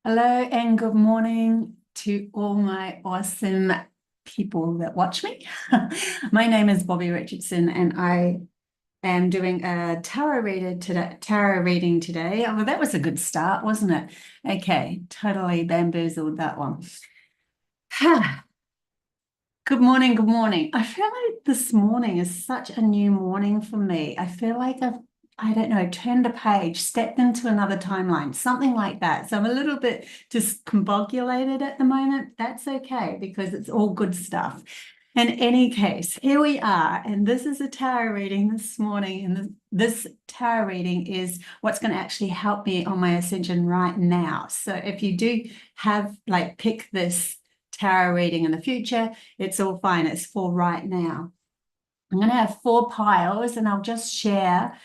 Hello and good morning to all my awesome people that watch me. My name is Bobbie Richardson and I am doing a tarot reading today. Oh, well, that was a good start, wasn't it? Okay, totally bamboozled that one. Good morning, good morning. I feel like this morning is such a new morning for me. I feel like I don't know, turned a page, stepped into another timeline, something like that. So I'm a little bit discombobulated at the moment. That's okay because it's all good stuff. In any case, here we are, and this is a tarot reading this morning, and this tarot reading is what's going to actually help me on my ascension right now. So if you do have pick this tarot reading in the future, it's all fine. It's for right now. I'm going to have 4 piles and I'll just share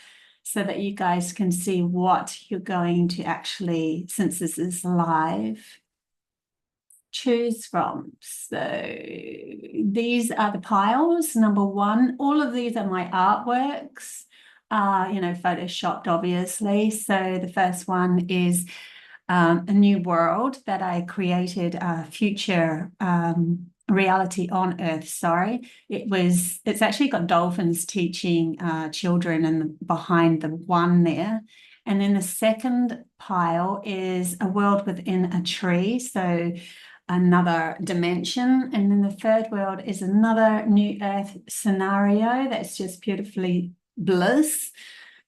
so that you guys can see what you're going to actually, since this is live, choose from. So these are the piles. Number one, all of these are my artworks, photoshopped, obviously. So the first one is a new world that I created, a future reality on Earth. Sorry, it's actually got dolphins teaching children and behind the one there. And then the second pile is a world within a tree. So another dimension. And then the third world is another new Earth scenario that's just beautifully bliss.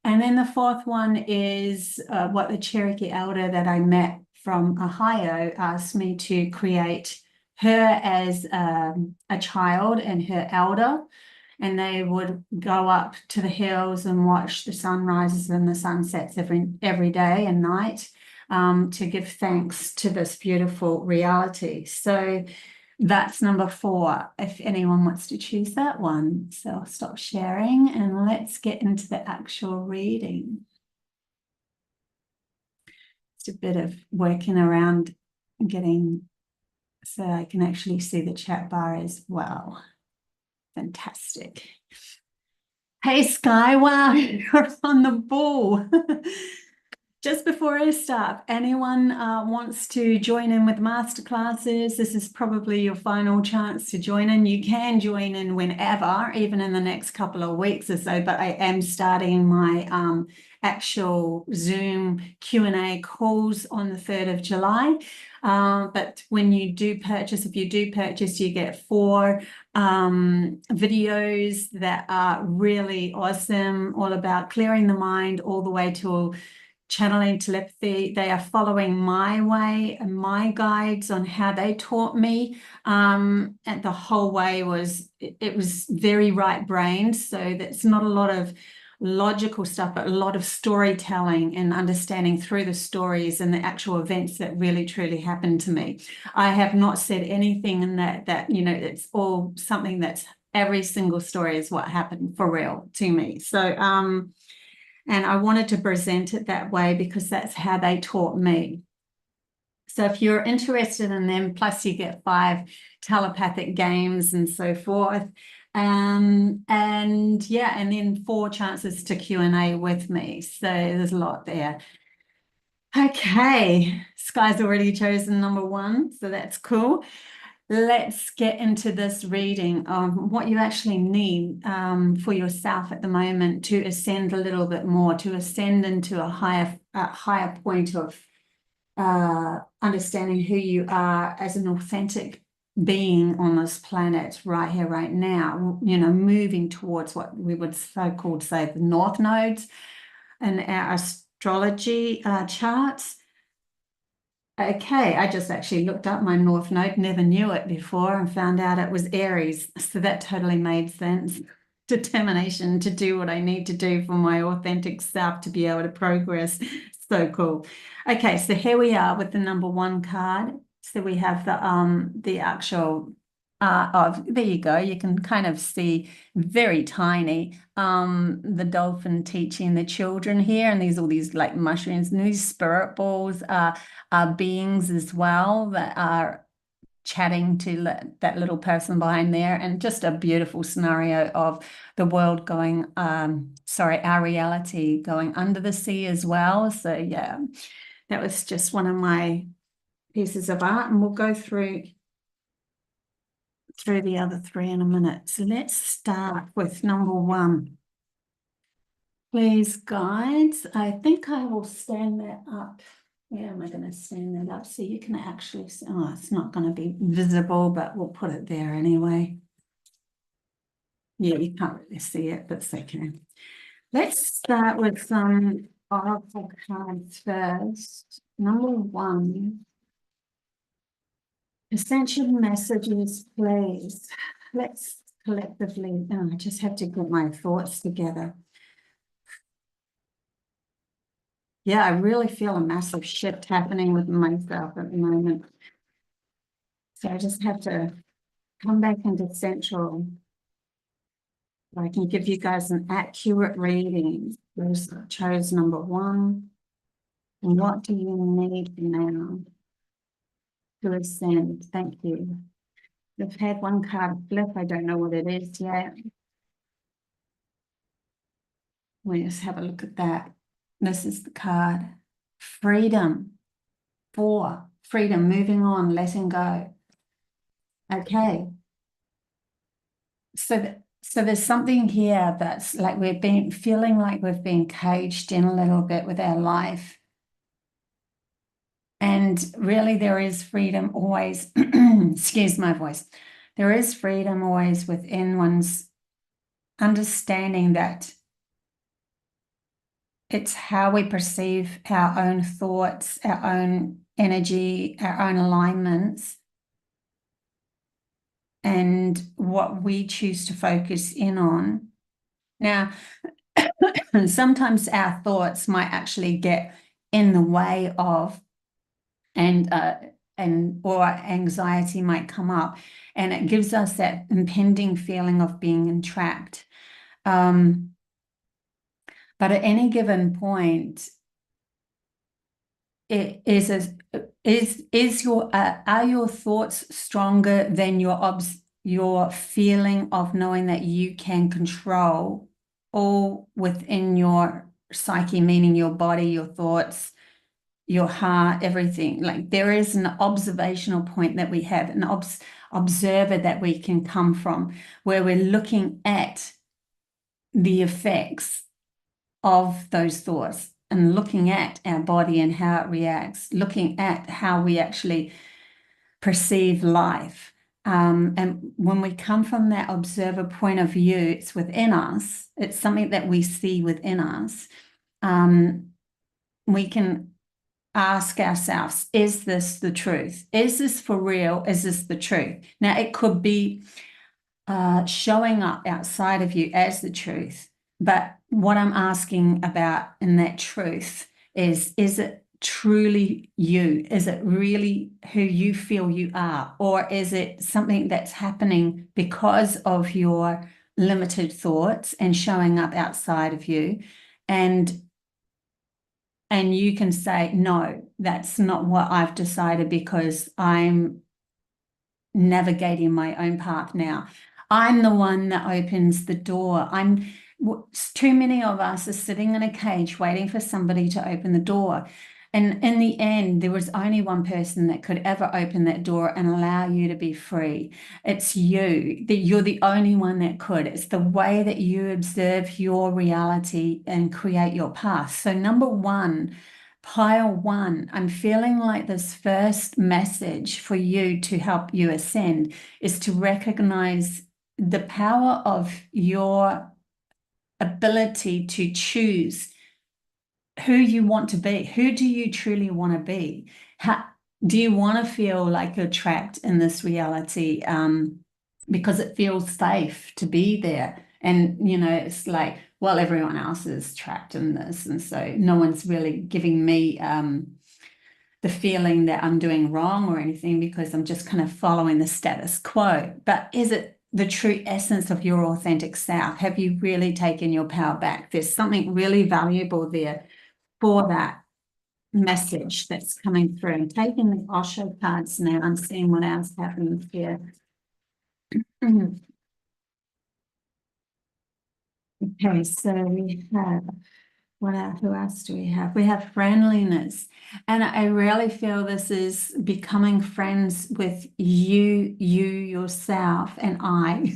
And then the fourth one is what the Cherokee elder that I met from Ohio asked me to create her as a child and her elder. And they would go up to the hills and watch the sunrises and the sunsets every day and night to give thanks to this beautiful reality. So that's number 4, if anyone wants to choose that one. So I'll stop sharing and let's get into the actual reading. Just a bit of working around getting so I can actually see the chat bar as well. Fantastic. Hey, Sky, wow, you're on the ball. Just before I start, anyone wants to join in with masterclasses, this is probably your final chance to join in. You can join in whenever, even in the next couple of weeks or so, but I am starting my actual Zoom Q&A calls on the 3rd of July. But when you do purchase, if you do purchase, you get 4 videos that are really awesome, all about clearing the mind all the way to channeling telepathy. They are following my way and my guides on how they taught me. And the whole way was very right-brained. So that's not a lot of logical stuff, but a lot of storytelling and understanding through the stories and the actual events that really truly happened to me. I have not said anything in that it's all something that's every single story is what happened for real to me. So and I wanted to present it that way because that's how they taught me. So if you're interested in them, plus you get 5 telepathic games and so forth. And then 4 chances to Q&A with me. So there's a lot there. Okay, Sky's already chosen number 1, so that's cool. Let's get into this reading of what you actually need for yourself at the moment to ascend a little bit more, to ascend into a higher point of understanding who you are as an authentic being on this planet right here, right now, moving towards what we would so-called say the North Nodes in our astrology charts. Okay, I just actually looked up my North Node, never knew it before, and found out it was Aries. So that totally made sense. Determination to do what I need to do for my authentic self to be able to progress. So cool. Okay, so here we are with the number 1 card. So we have the actual there you go. You can kind of see very tiny the dolphin teaching the children here, and all these like mushrooms, and these spirit balls are beings as well that are chatting to that little person behind there, and just a beautiful scenario of the world going our reality going under the sea as well. So yeah, that was just one of my pieces of art, and we'll go through the other three in a minute. So let's start with number one. Please, guides, I think I will stand that up. Where am I going to stand that up so you can actually see? Oh, it's not going to be visible, but we'll put it there anyway. Yeah, you can't really see it, but it's okay. Let's start with some oracle cards first. Number one, Ascension messages, please. Let's collectively, I just have to get my thoughts together. Yeah, I really feel a massive shift happening with myself at the moment. So I just have to come back into central. I can give you guys an accurate reading. There's chose number one. And what do you need now to ascend? Thank you. We've had one card flip. I don't know what it is yet. Let's have a look at that. This is the card. Freedom. 4. Freedom, moving on, letting go. Okay. So there's something here that's like we've been feeling like we've been caged in a little bit with our life. And really there is freedom always, excuse my voice, there is freedom always within one's understanding that it's how we perceive our own thoughts, our own energy, our own alignments, and what we choose to focus in on. Now, sometimes our thoughts might actually get in the way of, or anxiety might come up, and it gives us that impending feeling of being entrapped. But at any given point, are your thoughts stronger than your feeling of knowing that you can control all within your psyche, meaning your body, your thoughts, your heart, everything? Like there is an observational point that we have, an observer that we can come from, where we're looking at the effects of those thoughts and looking at our body and how it reacts, looking at how we actually perceive life. And when we come from that observer point of view, it's within us. It's something that we see within us. We can ask ourselves, is this the truth? Is this for real? Is this the truth? Now, it could be showing up outside of you as the truth. But what I'm asking about in that truth is it truly you? Is it really who you feel you are? Or is it something that's happening because of your limited thoughts and showing up outside of you? And you can say, no, that's not what I've decided because I'm navigating my own path now. I'm the one that opens the door. Too many of us are sitting in a cage waiting for somebody to open the door. And in the end, there was only one person that could ever open that door and allow you to be free. It's you. You're the only one that could. It's the way that you observe your reality and create your path. So number one, pile one, I'm feeling like this first message for you to help you ascend is to recognize the power of your ability to choose who you want to be. Who do you truly want to be? How do you want to feel like you're trapped in this reality because it feels safe to be there? And, it's like, well, everyone else is trapped in this. And so no one's really giving me the feeling that I'm doing wrong or anything because I'm just kind of following the status quo. But is it the true essence of your authentic self? Have you really taken your power back? There's something really valuable there for that message that's coming through. I'm taking the Osho cards now. I'm seeing what else happens here. Okay, so we have Who else do we have? We have friendliness. And I really feel this is becoming friends with you yourself and I.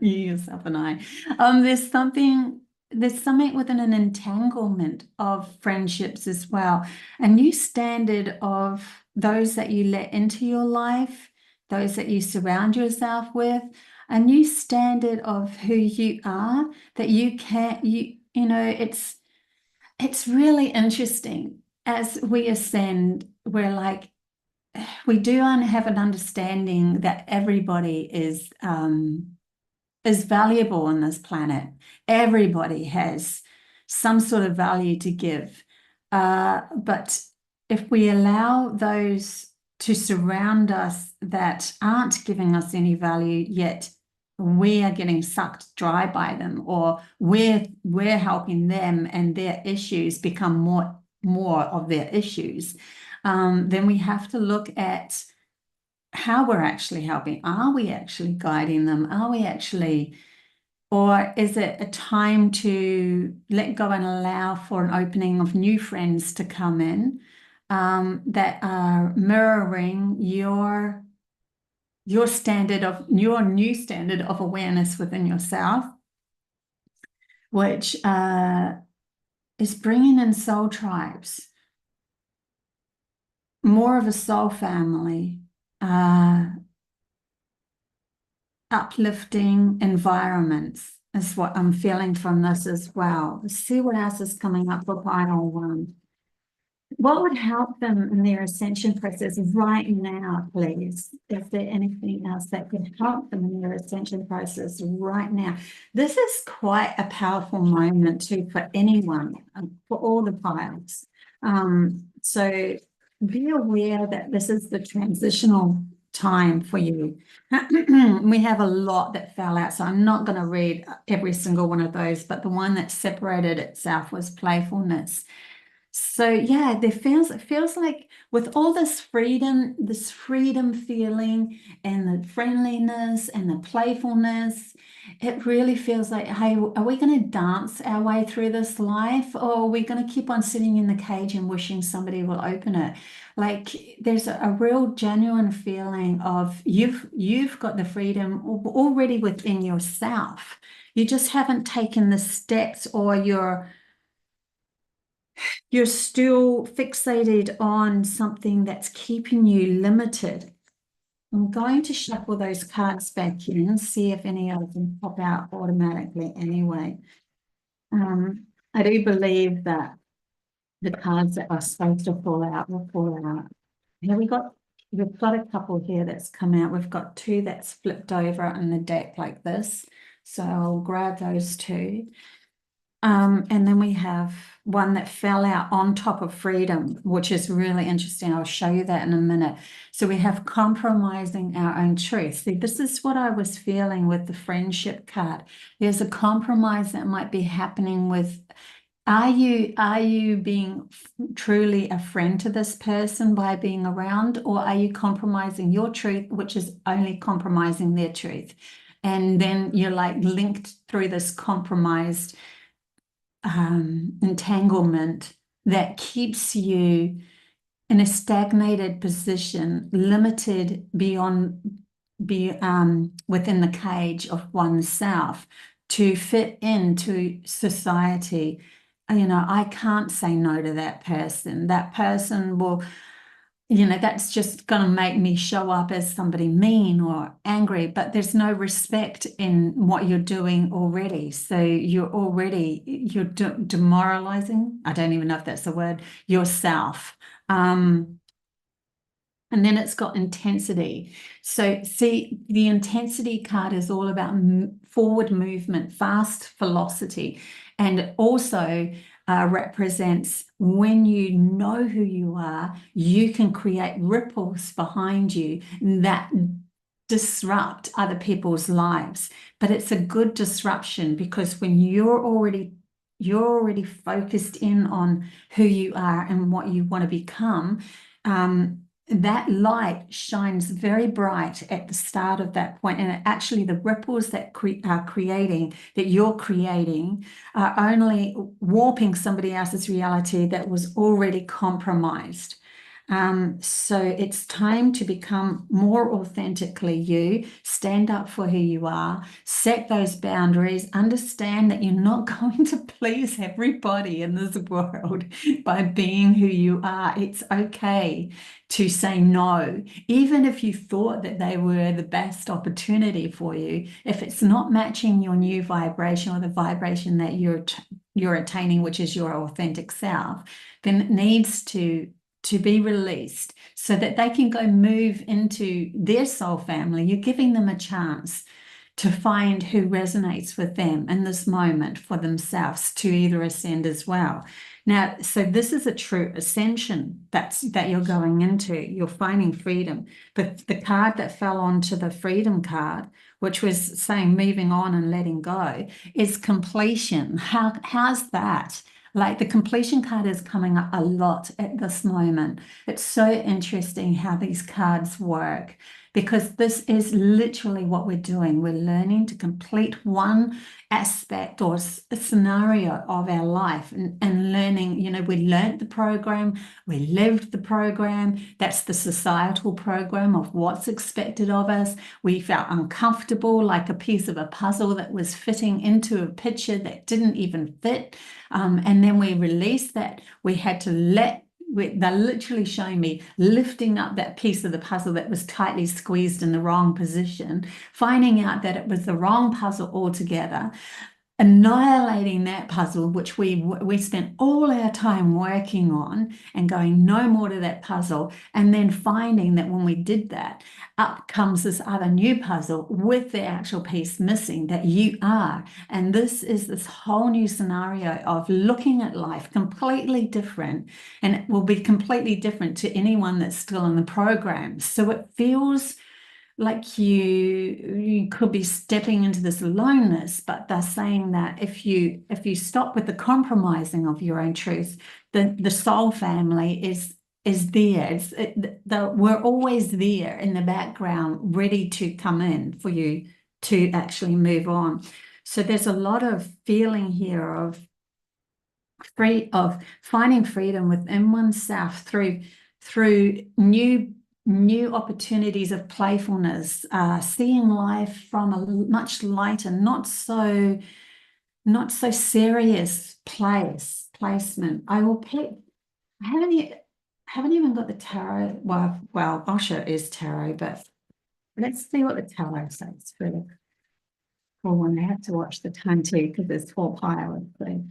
You yourself and I. There's something within an entanglement of friendships as well. A new standard of those that you let into your life, those that you surround yourself with, a new standard of who you are that you know, it's really interesting. As we ascend, we're like, we do have an understanding that everybody is valuable on this planet. Everybody has some sort of value to give. But if we allow those to surround us that aren't giving us any value, yet we are getting sucked dry by them, or we're helping them and their issues become more of their issues, then we have to look at how we're actually helping. Are we actually guiding them? Are we actually, or is it a time to let go and allow for an opening of new friends to come in, that are mirroring your new standard of awareness within yourself, which is bringing in soul tribes, more of a soul family, uplifting environments is what I'm feeling from this as well. Let's see what else is coming up for Pineal one. What would help them in their ascension process right now, please? Is there anything else that could help them in their ascension process right now? This is quite a powerful moment too for anyone, for all the piles. So be aware that this is the transitional time for you. We have a lot that fell out, so I'm not going to read every single one of those, but the one that separated itself was playfulness. So yeah, it feels like with all this freedom feeling and the friendliness and the playfulness, it really feels like, hey, are we going to dance our way through this life, or are we going to keep on sitting in the cage and wishing somebody will open it? Like there's a real genuine feeling of you've got the freedom already within yourself. You just haven't taken the steps, or you're still fixated on something that's keeping you limited. I'm going to shuffle those cards back in and see if any of them pop out automatically anyway. I do believe that the cards that are supposed to fall out will fall out. Here we've got a couple here that's come out. We've got two that's flipped over in the deck like this. So I'll grab those two. And then we have one that fell out on top of freedom, which is really interesting. I'll show you that in a minute. So we have compromising our own truth. See, this is what I was feeling with the friendship card. There's a compromise that might be happening with, are you being truly a friend to this person by being around, or are you compromising your truth, which is only compromising their truth? And then you're like linked through this compromised entanglement that keeps you in a stagnated position, limited within the cage of oneself to fit into society. You know, I can't say no to that person. That person will, you know, that's just going to make me show up as somebody mean or angry, but there's no respect in what you're doing already. So you're demoralizing. I don't even know if that's a word, yourself. And then it's got intensity. So see, the intensity card is all about forward movement, fast velocity, and also represents when you know who you are, you can create ripples behind you that disrupt other people's lives. But it's a good disruption, because when you're already focused in on who you are and what you want to become, that light shines very bright at the start of that point, and actually the ripples that you're creating are only warping somebody else's reality that was already compromised. So it's time to become more authentically you, stand up for who you are, set those boundaries, understand that you're not going to please everybody in this world by being who you are. It's okay to say no, even if you thought that they were the best opportunity for you. If it's not matching your new vibration or the vibration that you're attaining, which is your authentic self, then it needs to be released so that they can go move into their soul family. You're giving them a chance to find who resonates with them in this moment for themselves to either ascend as well. Now, so this is a true ascension that you're going into. You're finding freedom. But the card that fell onto the freedom card, which was saying moving on and letting go, is completion. How's that? Like the completion card is coming up a lot at this moment. It's so interesting how these cards work, because this is literally what we're doing. We're learning to complete one aspect or a scenario of our life and learning, we learned the program, we lived the program. That's the societal program of what's expected of us. We felt uncomfortable, like a piece of a puzzle that was fitting into a picture that didn't even fit. And then we released that. We had to they're literally showing me lifting up that piece of the puzzle that was tightly squeezed in the wrong position, finding out that it was the wrong puzzle altogether, annihilating that puzzle, which we spent all our time working on, and going no more to that puzzle, and then finding that when we did that, up comes this other new puzzle with the actual piece missing that you are. And this is this whole new scenario of looking at life completely different, and it will be completely different to anyone that's still in the program. So it feels like you could be stepping into this aloneness, but they're saying that if you stop with the compromising of your own truth, the soul family is there. We're always there in the background, ready to come in for you to actually move on. So there's a lot of feeling here of finding freedom within oneself through new opportunities of playfulness, seeing life from a much lighter, not so serious placement. I will pick. I haven't even got the tarot. Well, Osha is tarot, but let's see what the tarot says for the full one. I have to watch the time too because there's 4 piles. So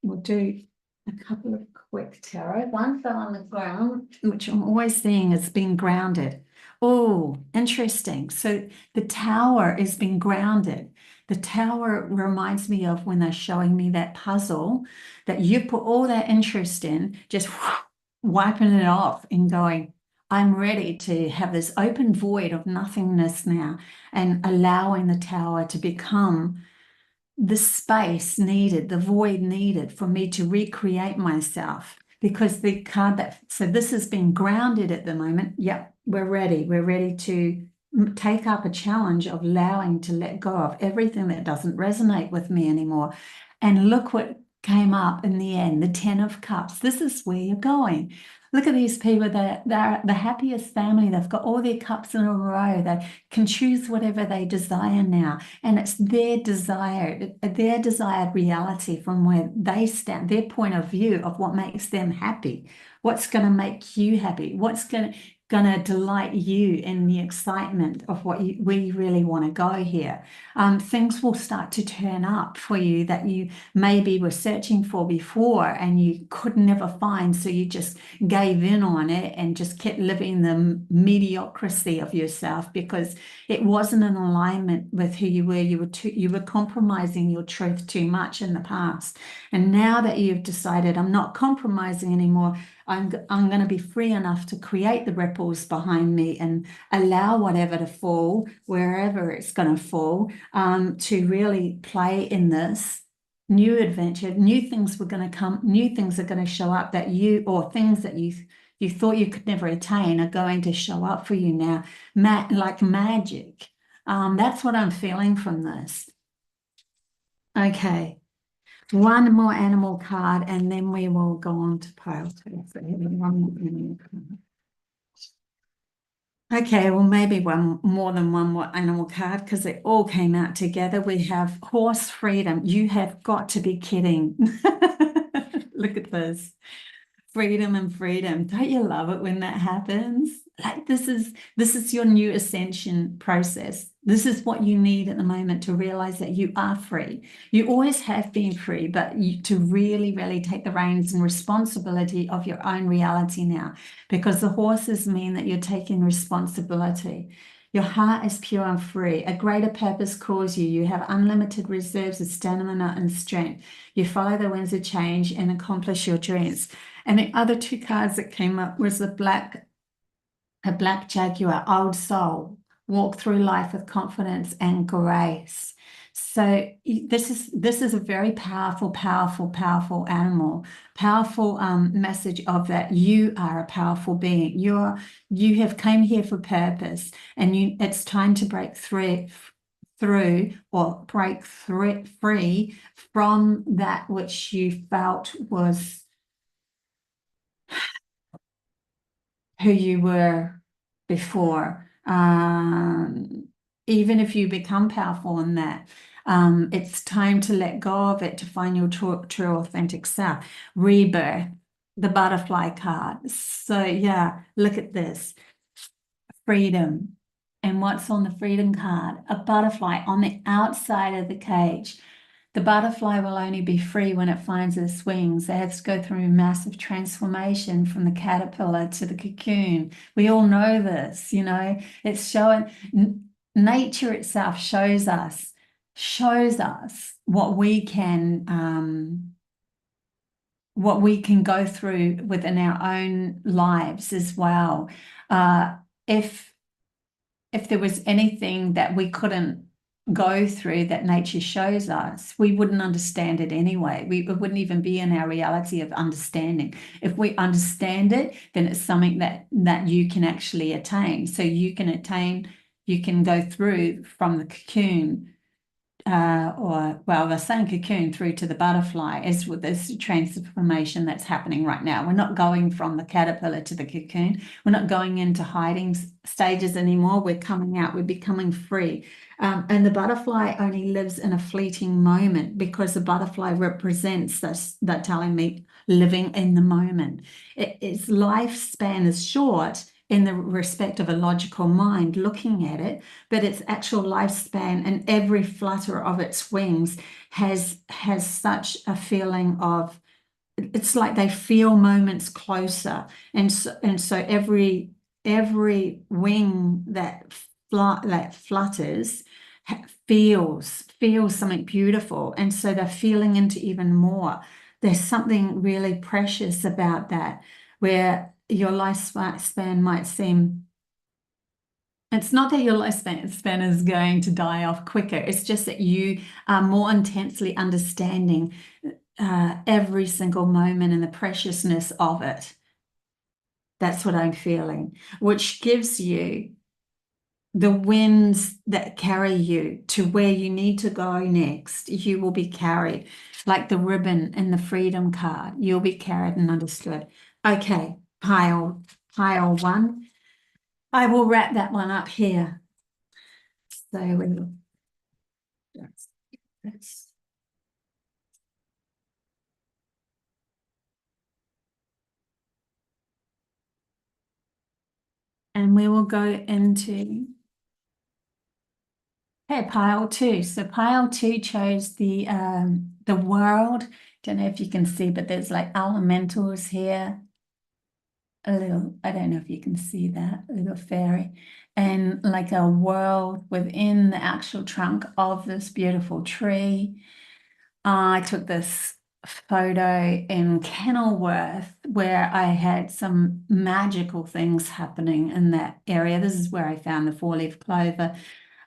we'll do a couple of quick tarot. One fell on the ground, which I'm always seeing as being grounded. Oh, interesting. So the tower is being grounded. The tower reminds me of when they're showing me that puzzle that you put all that interest in, just wiping it off and going, I'm ready to have this open void of nothingness now, and allowing the tower to become the space needed, the void needed for me to recreate myself. Because the card so this has been grounded at the moment. Yep, we're ready. We're ready to take up a challenge of allowing to let go of everything that doesn't resonate with me anymore. And look what came up in the end, the 10 of Cups. This is where you're going. Look at these people. They're the happiest family. They've got all their cups in a row. They can choose whatever they desire now. And it's their desired reality from where they stand, their point of view of what makes them happy. What's going to make you happy? What's going to delight you in the excitement of what we really want to go here. Things will start to turn up for you that you maybe were searching for before and you could never find, so you just gave in on it and just kept living the mediocrity of yourself because it wasn't in alignment with who you were. You were compromising your truth too much in the past. And now that you've decided, I'm not compromising anymore, I'm going to be free enough to create the ripples behind me and allow whatever to fall, wherever it's going to fall, to really play in this new adventure. New things were going to come, new things are going to show up that or things that you you thought you could never attain are going to show up for you now, like magic. That's what I'm feeling from this. Okay, one more animal card, and then we will go on to pile two. So one more animal card. Okay, well, maybe one more than one more animal card because they all came out together. We have horse freedom. You have got to be kidding. Look at this. Freedom and freedom. Don't you love it when that happens? Like this is your new ascension process. This is what you need at the moment to realize that you are free. You always have been free, but to really, really take the reins and responsibility of your own reality now, because the horses mean that you're taking responsibility. Your heart is pure and free. A greater purpose calls you. You have unlimited reserves of stamina and strength. You follow the winds of change and accomplish your dreams. And the other two cards that came up was a black jaguar, old soul, walk through life with confidence and grace. So this is a very powerful, powerful, powerful animal, powerful message of that you are a powerful being. You have came here for purpose, and it's time to break free from that which you felt was who you were before. Even if you become powerful in that, it's time to let go of it to find your true authentic self. Rebirth, the butterfly card. So yeah, look at this. Freedom. And what's on the freedom card? A butterfly on the outside of the cage. The butterfly will only be free when it finds its wings. It has to go through a massive transformation from the caterpillar to the cocoon. We all know this, it's showing, nature itself shows us what we can go through within our own lives as well. If there was anything that we couldn't go through that nature shows us, we wouldn't understand it anyway. It wouldn't even be in our reality of understanding. If we understand it, then it's something that you can actually attain. So you can go through from the cocoon, they're saying cocoon through to the butterfly, as with this transformation that's happening right now. We're not going from the caterpillar to the cocoon. We're not going into hiding stages anymore. We're coming out. We're becoming free. And the butterfly only lives in a fleeting moment, because the butterfly represents this, that telling me living in the moment. Its lifespan is short in the respect of a logical mind looking at it, but its actual lifespan and every flutter of its wings has such a feeling of, it's like they feel moments closer. And so every wing that flutters feels something beautiful. And so they're feeling into even more. There's something really precious about that, where your lifespan might seem, it's not that your lifespan is going to die off quicker. It's just that you are more intensely understanding every single moment and the preciousness of it. That's what I'm feeling, which gives you the winds that carry you to where you need to go next. You will be carried like the ribbon in the freedom card. You'll be carried and understood. Okay, pile one. I will wrap that one up here. So we'll that's and we will go into pile two. So pile two chose the world. Don't know if you can see, but there's like elementals here. A little, I don't know if you can see that, a little fairy, and like a world within the actual trunk of this beautiful tree. I took this photo in Kenilworth where I had some magical things happening in that area. This is where I found the four-leaf clover,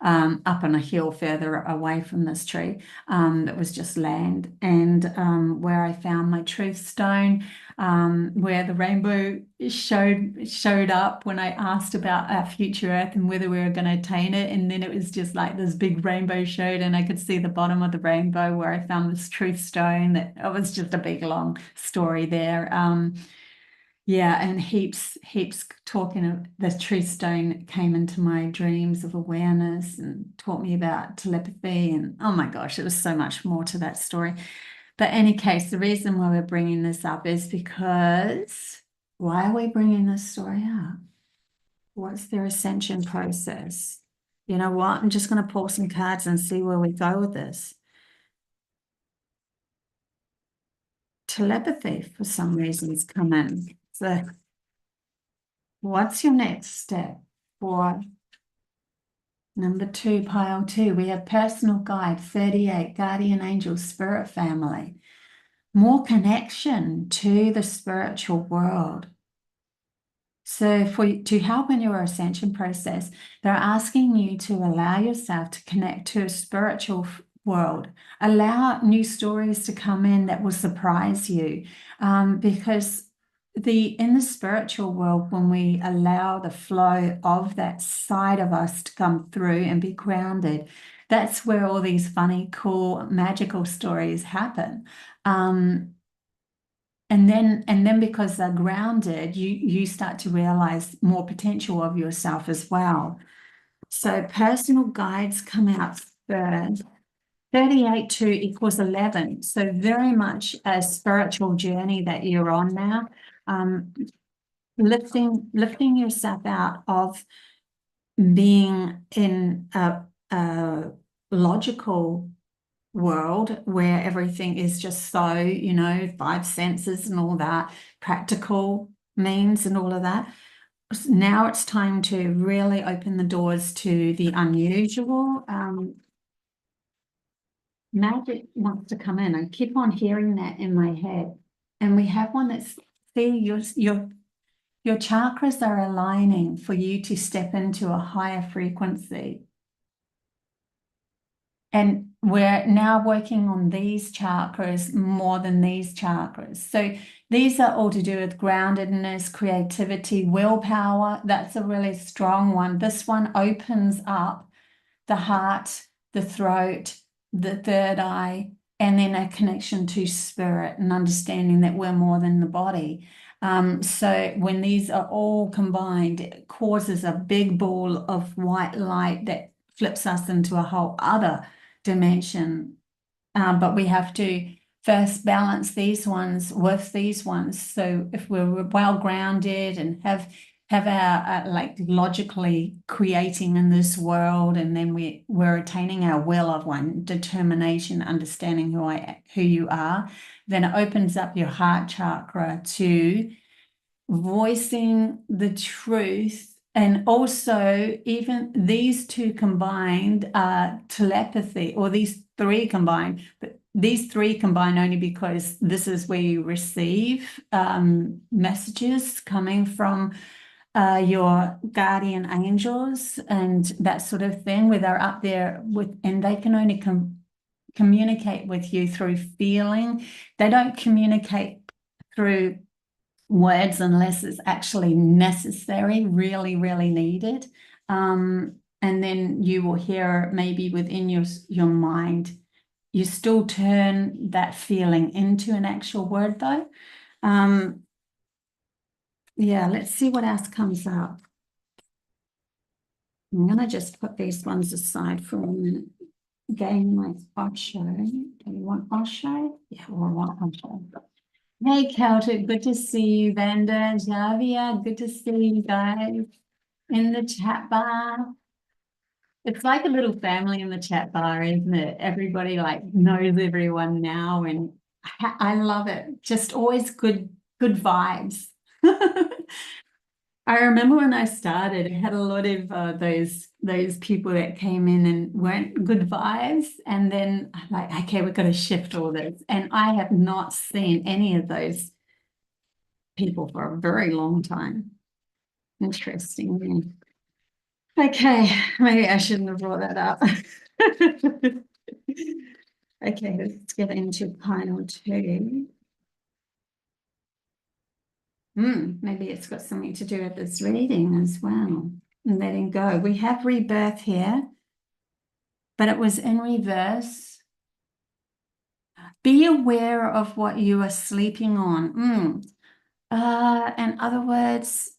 up on a hill further away from this tree. That was just land, and where I found my truth stone. where the rainbow showed up when I asked about our future Earth and whether we were going to attain it. And then it was just like this big rainbow showed, and I could see the bottom of the rainbow where I found this truth stone. That it was just a big long story there. Yeah, and heaps talking of the truth stone came into my dreams of awareness and taught me about telepathy. And oh my gosh, there was so much more to that story. But any case, the reason why we're bringing this up is because why are we bringing this story up? What's their ascension process? You know what? I'm just going to pull some cards and see where we go with this. Telepathy, for some reasons, come in. So what's your next step for number 2, pile 2? We have personal guide, 38, guardian angel, spirit family. More connection to the spiritual world. So to help in your ascension process, they're asking you to allow yourself to connect to a spiritual world. Allow new stories to come in that will surprise you, because in the spiritual world, when we allow the flow of that side of us to come through and be grounded, that's where all these funny, cool, magical stories happen. And then because they're grounded, you start to realize more potential of yourself as well. So personal guides come out first. 38 2 equals 11. So very much a spiritual journey that you're on now. Lifting yourself out of being in a logical world where everything is just so, 5 senses and all that, practical means and all of that. Now it's time to really open the doors to the unusual. Magic wants to come in. I keep on hearing that in my head. And we have one that's, see, your chakras are aligning for you to step into a higher frequency. And we're now working on these chakras more than these chakras. So these are all to do with groundedness, creativity, willpower. That's a really strong one. This one opens up the heart, the throat, the third eye, and then a connection to spirit and understanding that we're more than the body. So when these are all combined, it causes a big ball of white light that flips us into a whole other dimension. But we have to first balance these ones with these ones. So if we're well grounded and have our like logically creating in this world, and then we're attaining our will of one, determination, understanding who you are, then it opens up your heart chakra to voicing the truth. And also, even these two combined are telepathy, or these three combined, but these three combine only because this is where you receive messages coming from your guardian angels and that sort of thing, where they're up there and they can only communicate with you through feeling. They don't communicate through words unless it's actually necessary, really, really needed. And then you will hear maybe within your mind, you still turn that feeling into an actual word though. Yeah, let's see what else comes up. I'm going to just put these ones aside for a minute. Again, like Osho. Do you want Osho? Yeah, we'll want Osho. Hey, Celtic, good to see you. Vanda, Javia, good to see you guys in the chat bar. It's like a little family in the chat bar, isn't it? Everybody like knows everyone now, and I love it. Just always good vibes. I remember when I started, I had a lot of those people that came in and weren't good vibes. And then I'm like, okay, we've got to shift all this. And I have not seen any of those people for a very long time. Interesting. Okay, maybe I shouldn't have brought that up. Okay, let's get into pile 2. Maybe it's got something to do with this reading as well. And letting go. We have rebirth here, but it was in reverse. Be aware of what you are sleeping on. In other words,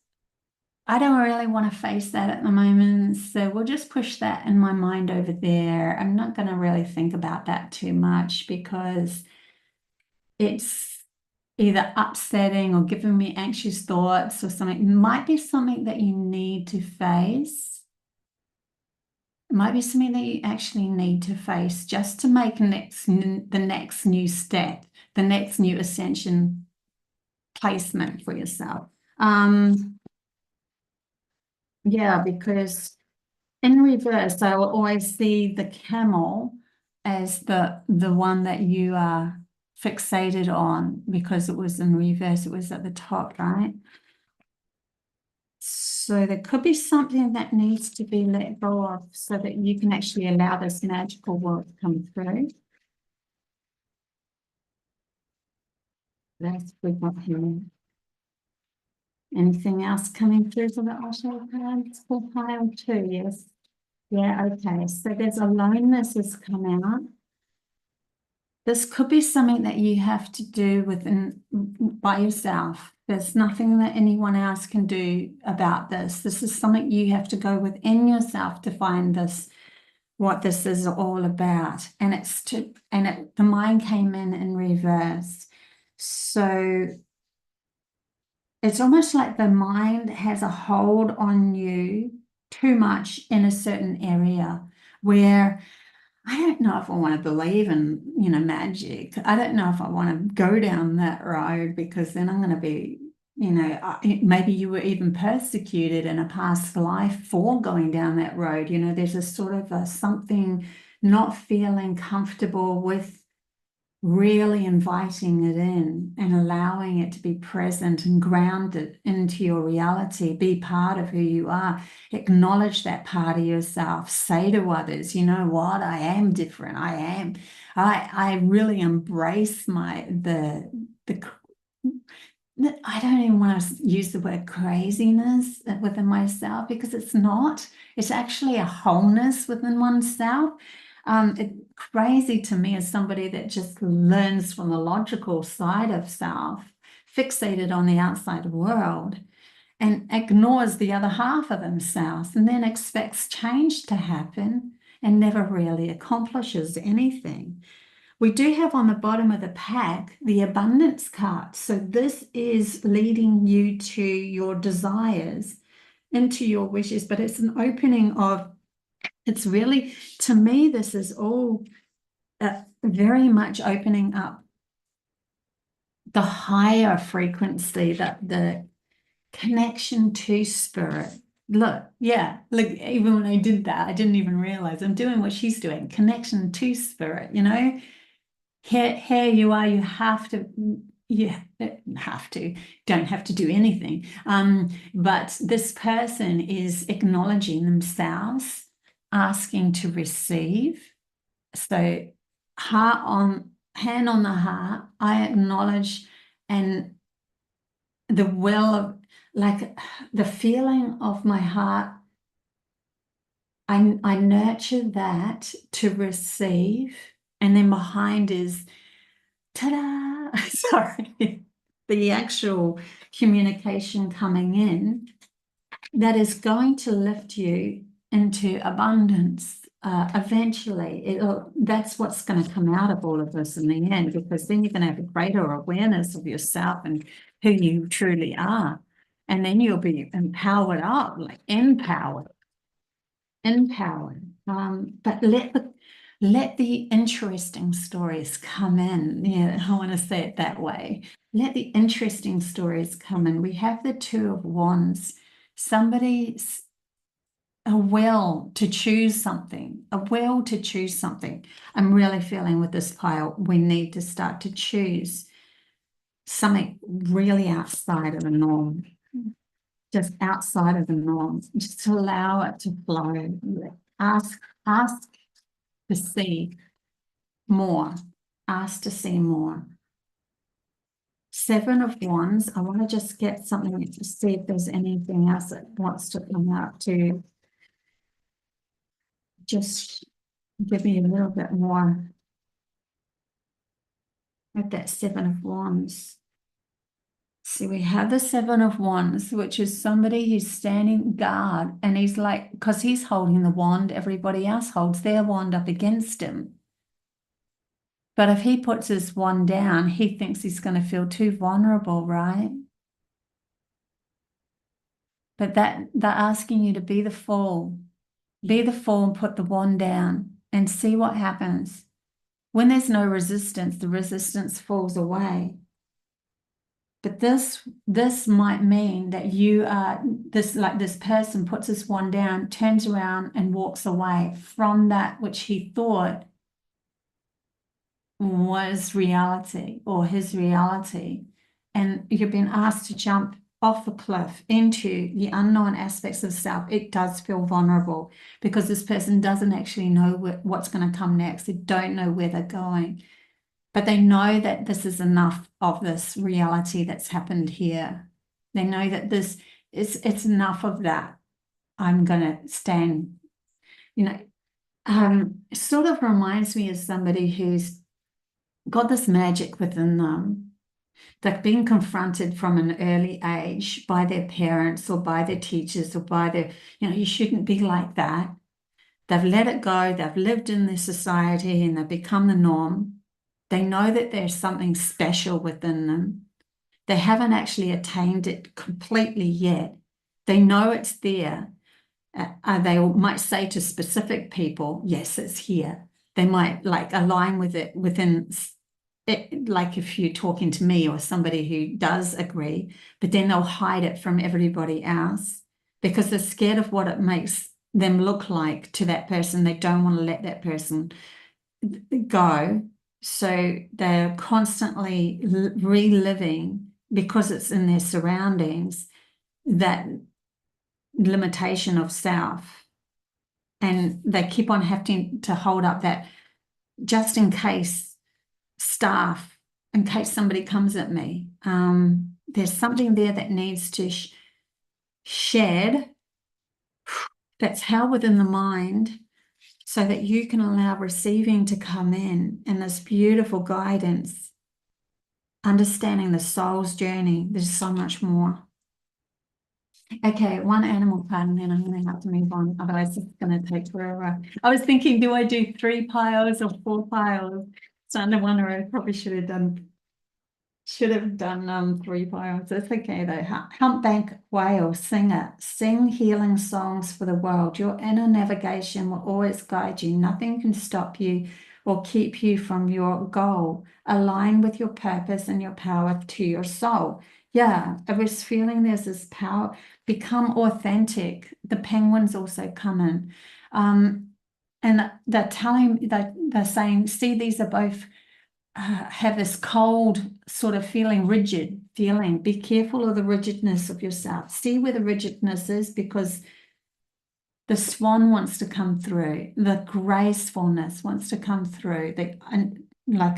I don't really want to face that at the moment, so we'll just push that in my mind over there. I'm not going to really think about that too much because it's either upsetting or giving me anxious thoughts or something. It might be something that you need to face. It might be something that you actually need to face just to make the next new step, the next new ascension placement for yourself. Yeah, because in reverse, I will always see the camel as the one that you are fixated on because it was in reverse, it was at the top, right? So there could be something that needs to be let go of so that you can actually allow this magical world to come through. That's what we've got here. Anything else coming through for the Osho cards? For pile two, yes. Yeah, okay. So there's aloneness has come out. This could be something that you have to do by yourself. There's nothing that anyone else can do about this. This is something you have to go within yourself to find this, what this is all about. And the mind came in reverse. So it's almost like the mind has a hold on you too much in a certain area where I don't know if I want to believe in, magic. I don't know if I want to go down that road because then I'm going to be, maybe you were even persecuted in a past life for going down that road. There's a sort of something not feeling comfortable with really inviting it in and allowing it to be present and grounded into your reality, be part of who you are, acknowledge that part of yourself, say to others, you know what, I am different. I really embrace I don't even want to use the word craziness within myself because it's not. It's actually a wholeness within oneself. Crazy to me is somebody that just learns from the logical side of self, fixated on the outside world, and ignores the other half of themselves, and then expects change to happen and never really accomplishes anything. We do have on the bottom of the pack the abundance card. So this is leading you to your desires, into your wishes, but it's an opening of, it's really, to me, this is all very much opening up the higher frequency, the connection to spirit. Look, even when I did that, I didn't even realize I'm doing what she's doing, connection to spirit, Here you are, you have to, don't have to do anything. But this person is acknowledging themselves, asking to receive. So hand on the heart, I acknowledge and the will of, like the feeling of my heart, I nurture that to receive. And then behind is ta-da, sorry, the actual communication coming in that is going to lift you into abundance. Eventually, that's what's going to come out of all of this in the end, because then you're going to have a greater awareness of yourself and who you truly are. And then you'll be empowered up, like empowered. But let the interesting stories come in. Yeah, I want to say it that way. Let the interesting stories come in. We have the Two of Wands. Somebody's a will to choose something, a will to choose something. I'm really feeling with this pile, we need to start to choose something really outside of the norm, just outside of the norm, just to allow it to flow. Ask to see more, ask to see more. Seven of Wands. I want to just get something to see if there's anything else that wants to come out to just give me a little bit more with that Seven of Wands. See, we have the Seven of Wands, which is somebody who's standing guard, and he's like, because he's holding the wand, everybody else holds their wand up against him. But if he puts his wand down, he thinks he's going to feel too vulnerable, right? But that they're asking you to be the fool. Be the fool and put the wand down and see what happens. When there's no resistance, the resistance falls away. But this might mean that you are this person puts this wand down, turns around and walks away from that which he thought was reality or his reality. And you've been asked to jump off a cliff into the unknown aspects of self. It does feel vulnerable because this person doesn't actually know what's going to come next. They don't know where they're going. But they know that this is enough of this reality that's happened here. They know that it's enough of that. I'm going to stand, it sort of reminds me of somebody who's got this magic within them. They've been confronted from an early age by their parents or by their teachers or by their, you shouldn't be like that. They've let it go. They've lived in their society and they've become the norm. They know that there's something special within them. They haven't actually attained it completely yet. They know it's there. They might say to specific people, yes, it's here. They might align with it within it, like if you're talking to me or somebody who does agree, but then they'll hide it from everybody else because they're scared of what it makes them look like to that person. They don't want to let that person go. So they're constantly reliving, because it's in their surroundings, that limitation of self. And they keep on having to hold up that just in case staff, in case somebody comes at me. There's something there that needs to shed, that's held within the mind, so that you can allow receiving to come in and this beautiful guidance, understanding the soul's journey. There's so much more. Okay, one animal card and then I'm going to have to move on. Otherwise, it's going to take forever. I was thinking, do I do 3 piles or 4 piles? Starting to wonder, I probably should have done 3 piles. It's okay though. Humpback whale, sing it. Sing healing songs for the world. Your inner navigation will always guide you. Nothing can stop you or keep you from your goal. Align with your purpose and your power to your soul. Yeah, I was feeling there's this power. Become authentic. The penguins also come in. And they're saying, see, these are both have this cold sort of feeling, rigid feeling. Be careful of the rigidness of yourself. See where the rigidness is, because the swan wants to come through. The gracefulness wants to come through. And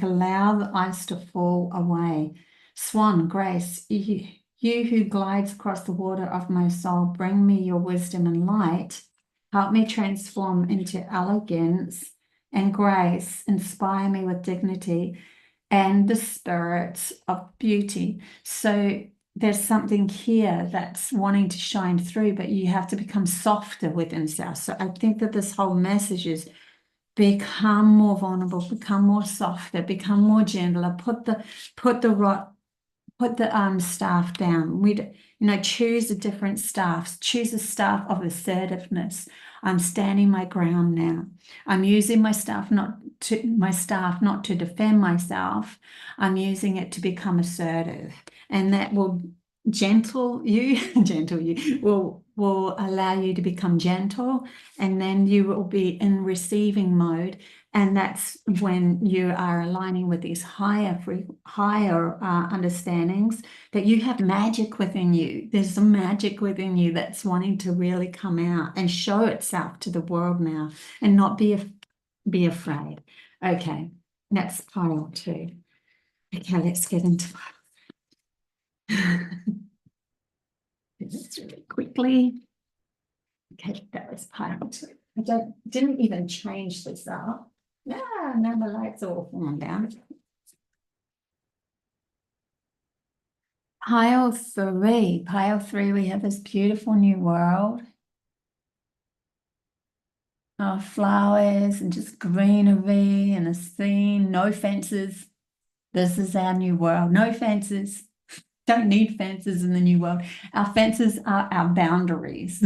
allow the ice to fall away. Swan, grace, you who glides across the water of my soul, bring me your wisdom and light. Help me transform into elegance and grace. Inspire me with dignity and the spirit of beauty. So there's something here that's wanting to shine through, but you have to become softer within self. So I think that this whole message is become more vulnerable, become more softer, become more gentler, put the staff down. Choose a different staff. Choose a staff of assertiveness. I'm standing my ground now. I'm using my staff not to defend myself. I'm using it to become assertive, and that will gentle you, will allow you to become gentle, and then you will be in receiving mode. And that's when you are aligning with these higher understandings that you have magic within you. There's some magic within you that's wanting to really come out and show itself to the world now, and not be afraid. Okay, that's pile 2. Okay, let's get into Just really quickly. Okay, that was pile 2. Didn't even change this up. Yeah, now the lights are all falling down. Pile 3. Pile 3, we have this beautiful new world of flowers and just greenery and a scene, no fences. This is our new world. No fences. Don't need fences in the new world. Our fences are our boundaries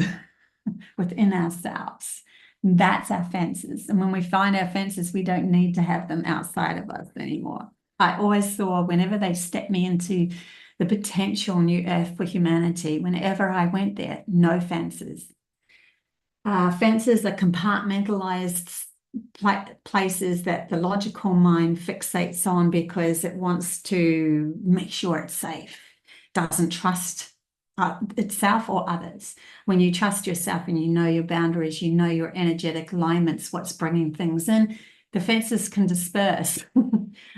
within ourselves. That's our fences. And when we find our fences, we don't need to have them outside of us anymore. I always saw whenever they stepped me into the potential new earth for humanity, whenever I went there, no fences. Fences are compartmentalized places that the logical mind fixates on because it wants to make sure it's safe, doesn't trust itself or others. When you trust yourself and you know your boundaries, you know your energetic alignments, what's bringing things in, the fences can disperse.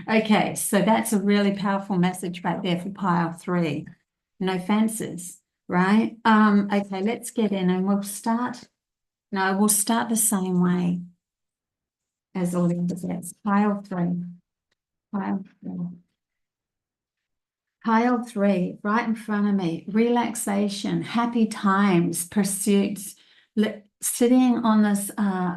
Okay, so that's a really powerful message right there for pile 3. No fences, right? Okay, let's get in and we'll start. No, we'll start the same way as all the others. Pile 3. Pile 3. Pile 3, right in front of me. Relaxation, happy times, pursuits, sitting on this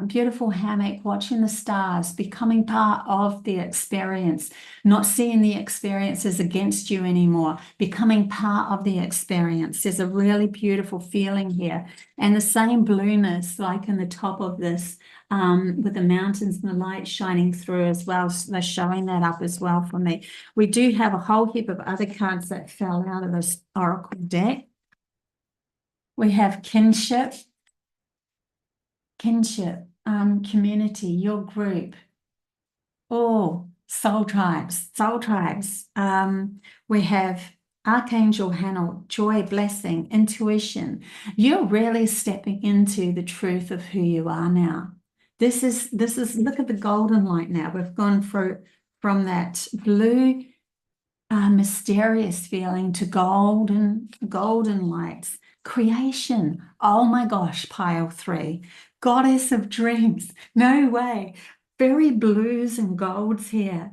beautiful hammock, watching the stars, becoming part of the experience, not seeing the experience as against you anymore, becoming part of the experience. There's a really beautiful feeling here. And the same blueness, like in the top of this, with the mountains and the light shining through as well. So they're showing that up as well for me. We do have a whole heap of other cards that fell out of this oracle deck. We have kinship, community, your group. Oh, soul tribes, soul tribes. We have Archangel Hanel, joy, blessing, intuition. You're really stepping into the truth of who you are now. This is look at the golden light now. We've gone through from that blue mysterious feeling to golden lights. Creation. Oh my gosh, pile 3. Goddess of dreams. No way. Very blues and golds here.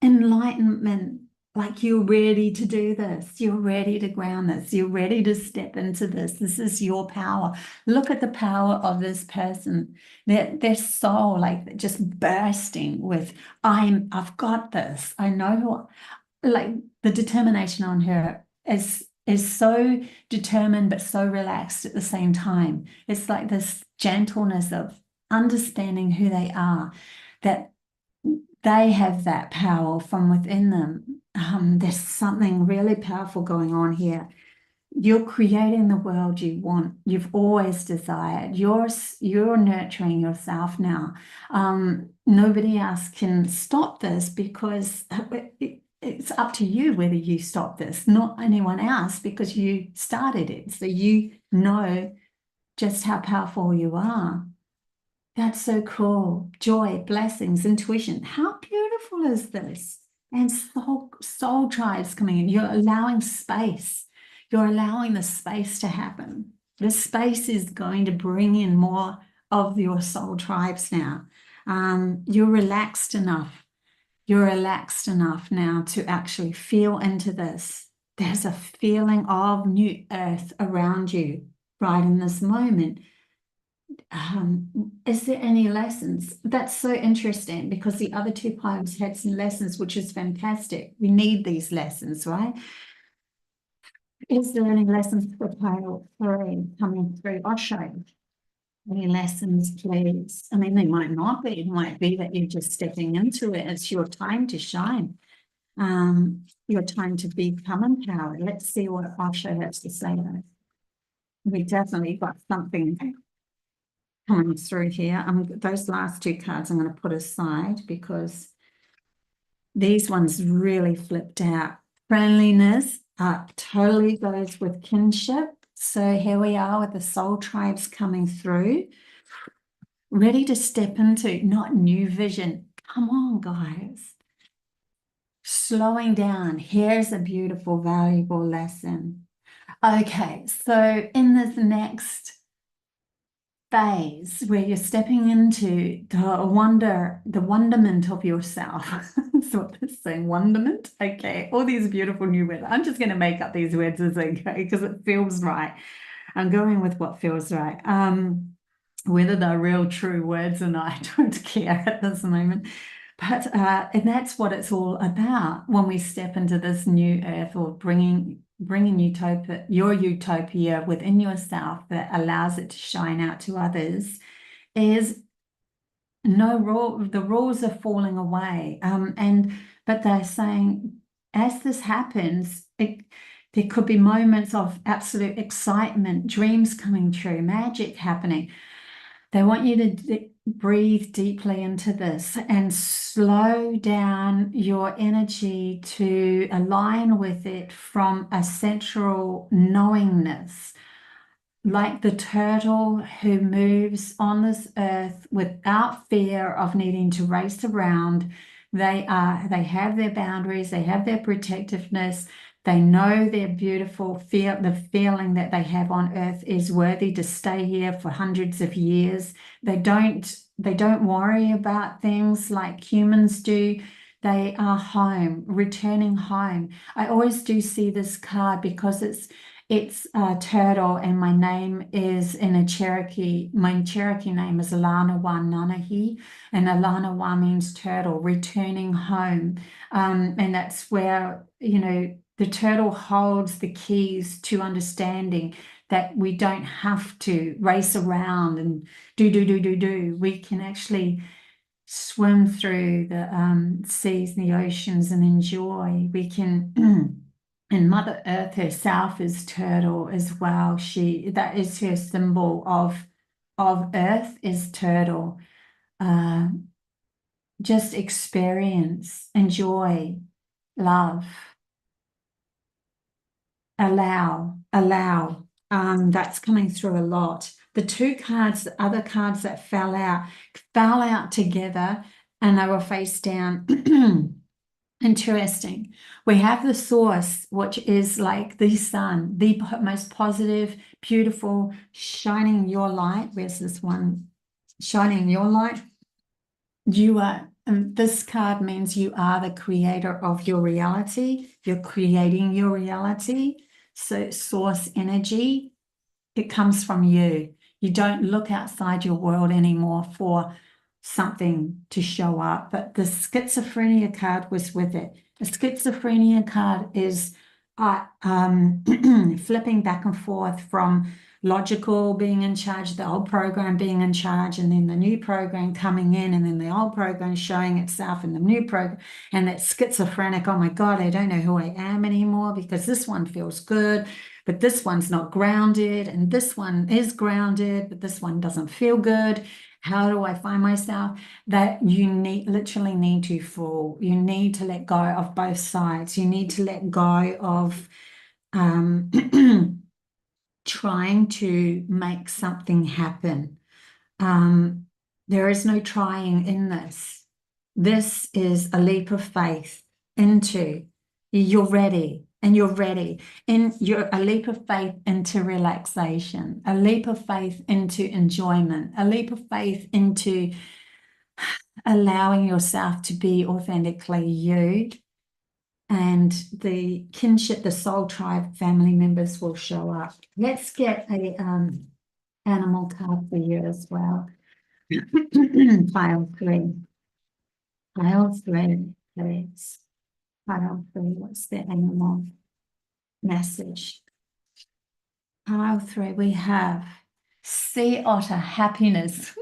Enlightenment. Like you're ready to do this. You're ready to ground this. You're ready to step into this. This is your power. Look at the power of this person. Their soul, like just bursting with, I've got this. I know who, like the determination on her is so determined but so relaxed at the same time. It's like this gentleness of understanding who they are, that they have that power from within them. There's something really powerful going on here. You're creating the world you want. You've always desired. You're nurturing yourself now. Nobody else can stop this because it's up to you whether you stop this, not anyone else, because you started it. So you know just how powerful you are. That's so cool. Joy, blessings, intuition. How beautiful is this? And soul tribes coming in. You're allowing space. You're allowing the space to happen. The space is going to bring in more of your soul tribes now. You're relaxed enough. You're relaxed enough now to actually feel into this. There's a feeling of new earth around you right in this moment. Is there any lessons? That's so interesting because the other 2 piles had some lessons, which is fantastic. We need these lessons, right? Is there any lessons for pile 3 coming through? I'll show you. Any lessons, please? I mean, they might not be. It might be that you're just stepping into it. It's your time to shine. Your time to become empowered. Let's see what Osho has to say though. We definitely got something coming through here. Those last 2 cards I'm going to put aside because these ones really flipped out. Friendliness totally goes with kinship. So here we are with the soul tribes coming through, ready to step into not new vision. Come on, guys. slowing down. Here's a beautiful, valuable lesson. Okay, so in this next phase where you're stepping into the wonderment of yourself. That's what they're saying, wonderment. Okay, all these beautiful new words. I'm just going to make up these words as I go because it feels right. I'm going with what feels right. Whether they're real true words or not, I don't care at this moment. But and that's what it's all about when we step into this new earth, or bringing your utopia within yourself that allows it to shine out to others. Is no rule, the rules are falling away. But they're saying as this happens, there could be moments of absolute excitement, dreams coming true, magic happening. They want you to breathe deeply into this and slow down your energy to align with it from a central knowingness, like the turtle who moves on this earth without fear of needing to race around. They have their boundaries, they have their protectiveness. They know they're beautiful. The feeling that they have on earth is worthy to stay here for hundreds of years. They don't worry about things like humans do. They are home, returning home. I always do see this card because it's a turtle, and my name is in a Cherokee. My Cherokee name is Alanawa Nanahi, and Alanawa means turtle, returning home. And that's where, the turtle holds the keys to understanding that we don't have to race around and do. We can actually swim through the seas and the oceans and enjoy. We can, and Mother Earth herself is turtle as well. That is her symbol of Earth is turtle. Just experience, enjoy, love. Allow. That's coming through a lot. The two cards, the other cards that fell out together, and they were face down. Interesting. We have the source, which is like the sun, the most positive, beautiful, shining your light. Where's this one? Shining your light. This card means you are the creator of your reality. You're creating your reality. So source energy, it comes from you. You don't look outside your world anymore for something to show up. But the schizophrenia card was with it. The schizophrenia card is flipping back and forth from logical being in charge, the old program being in charge, and then the new program coming in, and then the old program showing itself in the new program. And that schizophrenic, oh my God, I don't know who I am anymore because this one feels good, but this one's not grounded, and this one is grounded, but this one doesn't feel good. How do I find myself? That you literally need to fall. You need to let go of both sides. You need to let go of trying to make something happen. There is no trying in this. This is a leap of faith into you're ready. And you're ready. A leap of faith into relaxation, a leap of faith into enjoyment, a leap of faith into allowing yourself to be authentically you. And the kinship, the soul tribe family members will show up. Let's get a animal card for you as well. Pile 3. Pile 3, please. Pile 3, what's the animal message? Pile 3, we have sea otter, happiness.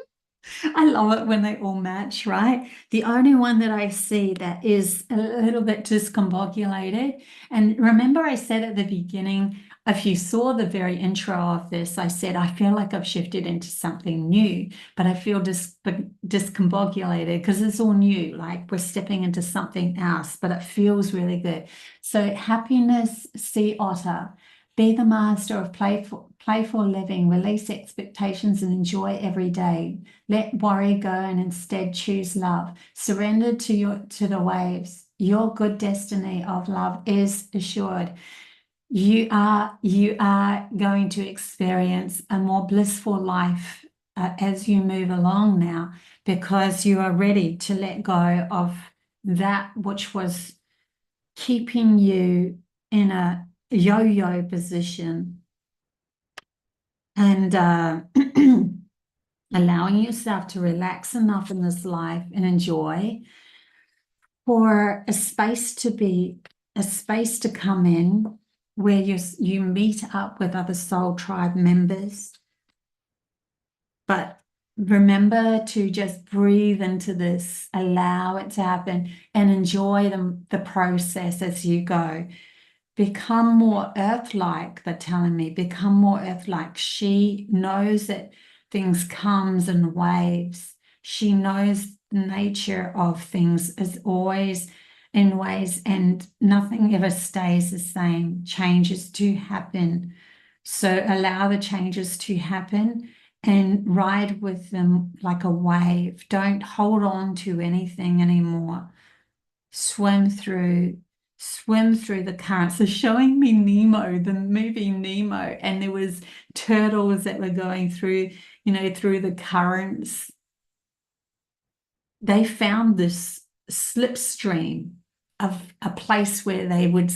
I love it when they all match, right? The only one that I see that is a little bit discombobulated, and remember I said at the beginning, if you saw the very intro of this, I said, I feel like I've shifted into something new, but I feel discombobulated because it's all new, like we're stepping into something else, but it feels really good. So happiness, sea otter. Be the master of playful living, release expectations and enjoy every day. Let worry go and instead choose love. Surrender to the waves. Your good destiny of love is assured. You are going to experience a more blissful life as you move along now, because you are ready to let go of that which was keeping you in a yo-yo position, and allowing yourself to relax enough in this life and enjoy, for a space to come in where you meet up with other soul tribe members. But remember to just breathe into this, allow it to happen, and enjoy the process as you go. Become more earth-like, they're telling me. Become more earth-like. She knows that things comes in waves. She knows the nature of things is always in ways, and nothing ever stays the same. Changes do happen. So allow the changes to happen and ride with them like a wave. Don't hold on to anything anymore. Swim through the currents. They're showing me Nemo, the movie Nemo, and there was turtles that were going through, through the currents. They found this slipstream of a place where they would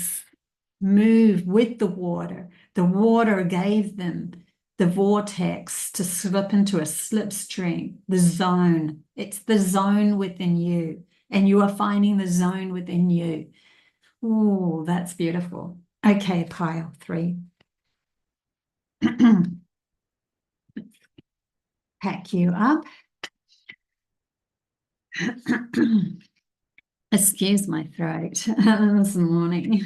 move with the water. The water gave them the vortex to slip into a slipstream, the zone. It's the zone within you, and you are finding the zone within you. Oh, that's beautiful. Okay, pile 3. Pack you up. Excuse my throat this morning.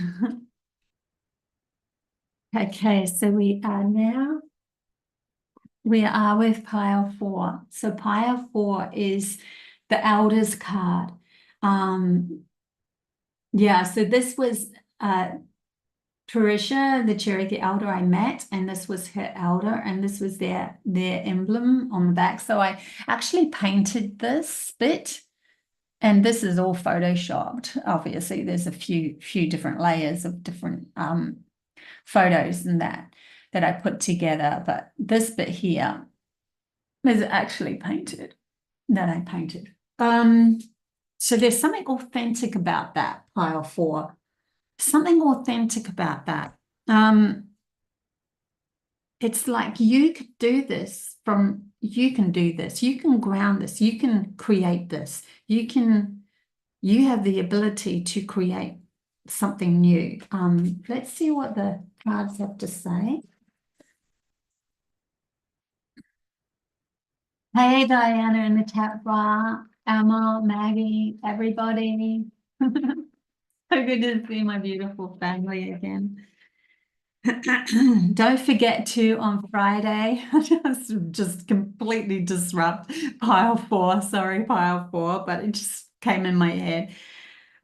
Okay, so we are with pile 4. So pile 4 is the Elders card. Yeah, so this was Parisha, the Cherokee elder I met, and this was her elder, and this was their emblem on the back. So I actually painted this bit, and this is all photoshopped. Obviously, there's a few different layers of different photos and that I put together, but this bit here is actually painted, that I painted. So there's something authentic about that, pile 4. Something authentic about that. It's like you could do this you can do this, you can ground this, you can create this, you have the ability to create something new. Let's see what the cards have to say. Hey, Diana in the chat bar, Emma, Maggie, everybody. So good to see my beautiful family again. Don't forget to, on Friday, just completely disrupt pile 4. Sorry, pile 4, but it just came in my head.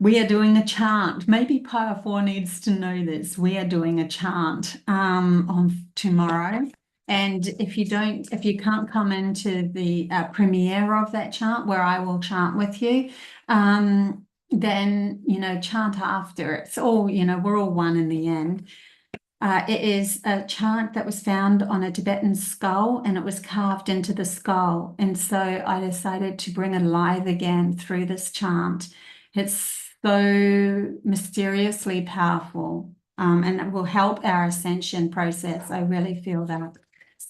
We are doing a chant. Maybe pile 4 needs to know this. We are doing a chant on tomorrow. And if you can't come into the premiere of that chant where I will chant with you, then, chant after. It's all, we're all one in the end. It is a chant that was found on a Tibetan skull, and it was carved into the skull. And so I decided to bring it alive again through this chant. It's so mysteriously powerful, and it will help our ascension process. I really feel that.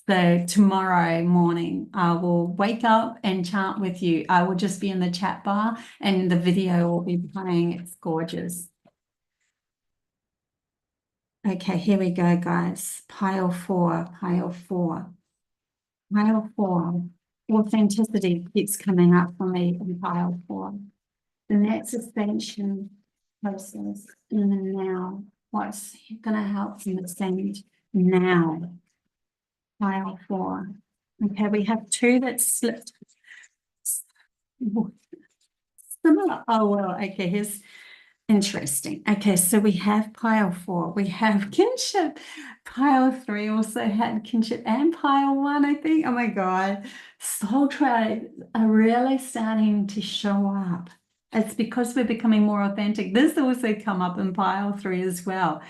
So tomorrow morning, I will wake up and chant with you. I will just be in the chat bar, and the video will be playing. It's gorgeous. Okay, here we go, guys. Pile 4, pile 4. Pile 4. Authenticity keeps coming up for me in pile 4. The next ascension process in the now. What's going to help them ascend now? Pile 4. Okay, we have 2 that slipped. Similar. Oh, well, okay, here's interesting. Okay, so we have pile 4. We have kinship. Pile 3 also had kinship, and pile 1, I think. Oh my God. Soul trades are really starting to show up. It's because we're becoming more authentic. This also come up in pile 3 as well.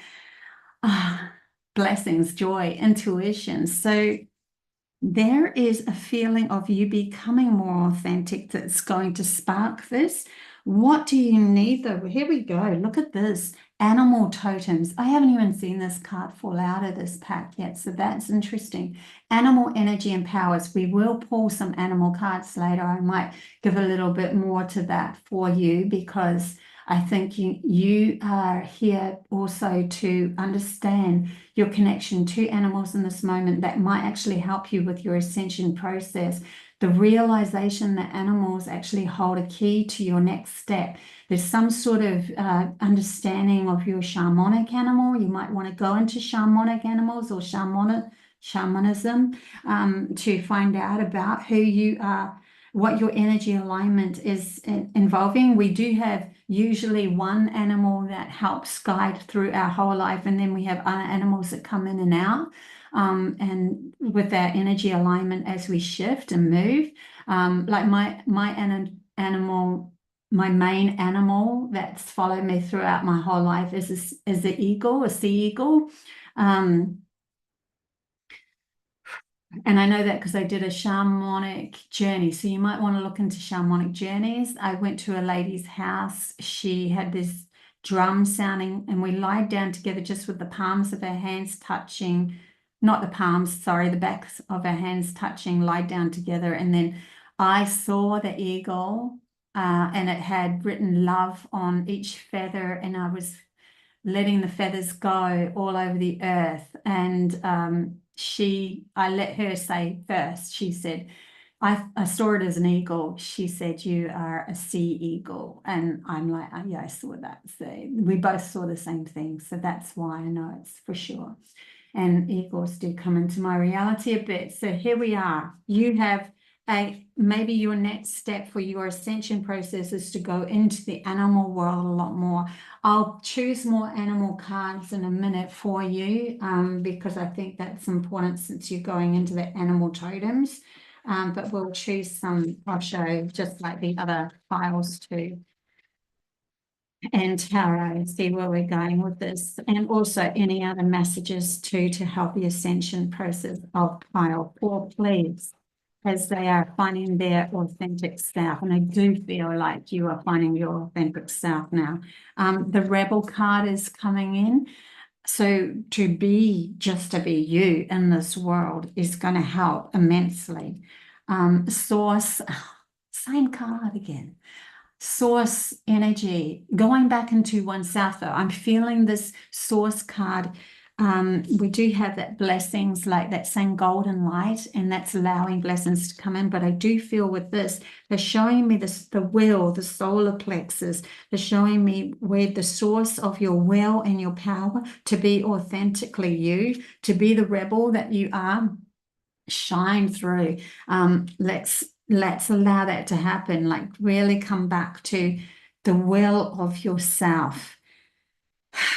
Ah, blessings, joy, intuition. So there is a feeling of you becoming more authentic that's going to spark this. What do you need though? Here we go. Look at this. Animal totems. I haven't even seen this card fall out of this pack yet, so that's interesting. Animal energy and powers. We will pull some animal cards later. I might give a little bit more to that for you because I think you are here also to understand your connection to animals in this moment that might actually help you with your ascension process. The realization that animals actually hold a key to your next step. There's some sort of understanding of your shamanic animal. You might want to go into shamanic animals or shamanism to find out about who you are, what your energy alignment is involving. We do have usually one animal that helps guide through our whole life, and then we have other animals that come in and out, and with our energy alignment as we shift and move. Like my animal, my main animal that's followed me throughout my whole life is the eagle, a sea eagle. And I know that because I did a shamanic journey. So you might want to look into shamanic journeys. I went to a lady's house. She had this drum sounding, and we lied down together just with the palms of her hands touching, not the palms, sorry, the backs of her hands touching, lied down together. And then I saw the eagle, and it had written love on each feather, and I was letting the feathers go all over the earth. And I let her say first. She said, I saw it as an eagle. She said, you are a sea eagle. And I'm like, oh, yeah, I saw that. So we both saw the same thing. So that's why I know it's for sure. And eagles do come into my reality a bit. So here we are. You have maybe your next step for your ascension process is to go into the animal world a lot more. I'll choose more animal cards in a minute for you, because I think that's important since you're going into the animal totems. But we'll choose some, I'll show just like the other files too. And tarot, see where we're going with this, and also any other messages too to help the ascension process of pile 4, please, as they are finding their authentic self. And I do feel like you are finding your authentic self now. The Rebel card is coming in. So to be you in this world is going to help immensely. Source, same card again. Source energy, going back into oneself though. I'm feeling this source card. We do have that blessings, like that same golden light, and that's allowing blessings to come in. But I do feel with this, they're showing me this, the will, the solar plexus. They're showing me where the source of your will and your power to be authentically you, to be the rebel that you are, shine through. Let's allow that to happen. Like really come back to the will of yourself.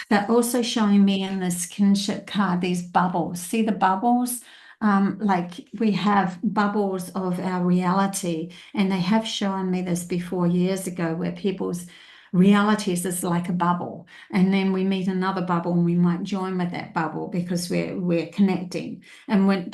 They're also showing me in this kinship card these bubbles. See the bubbles? Like we have bubbles of our reality, and they have shown me this before years ago, where people's realities is like a bubble, and then we meet another bubble and we might join with that bubble because we're connecting. And when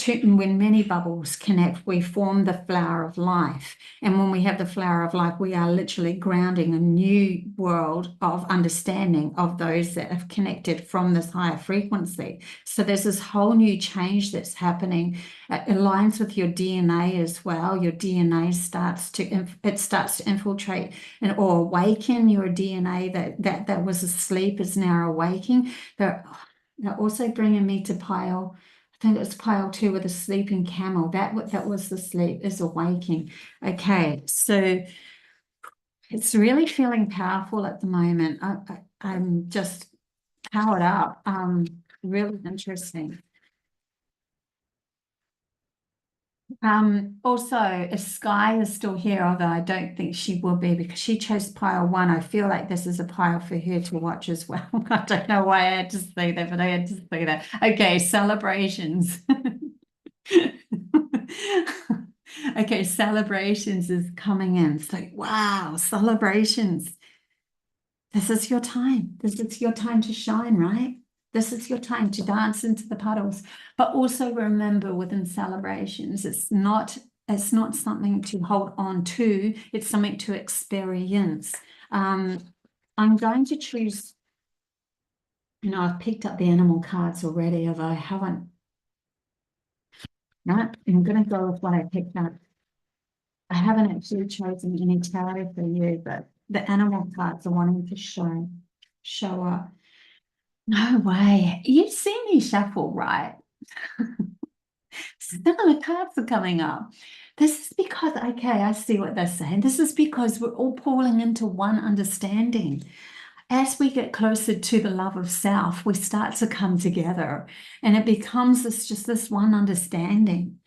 many bubbles connect, we form the flower of life. And when we have the flower of life, we are literally grounding a new world of understanding of those that have connected from this higher frequency. So there's this whole new change that's happening. It aligns with your DNA as well. Your DNA starts to infiltrate or awaken. Your DNA that was asleep is now awaking. They're also bringing me to pile, I think it was pile 2 with a sleeping camel. That was the sleep is awaking. Okay, so it's really feeling powerful at the moment. I'm just powered up. Really interesting. Also, if Sky is still here, although I don't think she will be because she chose pile 1, I feel like this is a pile for her to watch as well. I don't know why I had to say that, but I had to say that. Okay, celebrations. Okay, celebrations is coming in. It's like, wow, celebrations. This is your time. This is your time to shine, right? This is your time to dance into the puddles. But also remember within celebrations, it's not something to hold on to, it's something to experience. I'm going to choose, I've picked up the animal cards already, although I haven't. No, I'm going to go with what I picked up. I haven't actually chosen any tarot for you, but the animal cards are wanting to show up. No way. You've seen me shuffle, right? Some of the cards are coming up. This is because, okay, I see what they're saying. This is because we're all pulling into one understanding. As we get closer to the love of self, we start to come together and it becomes just this one understanding.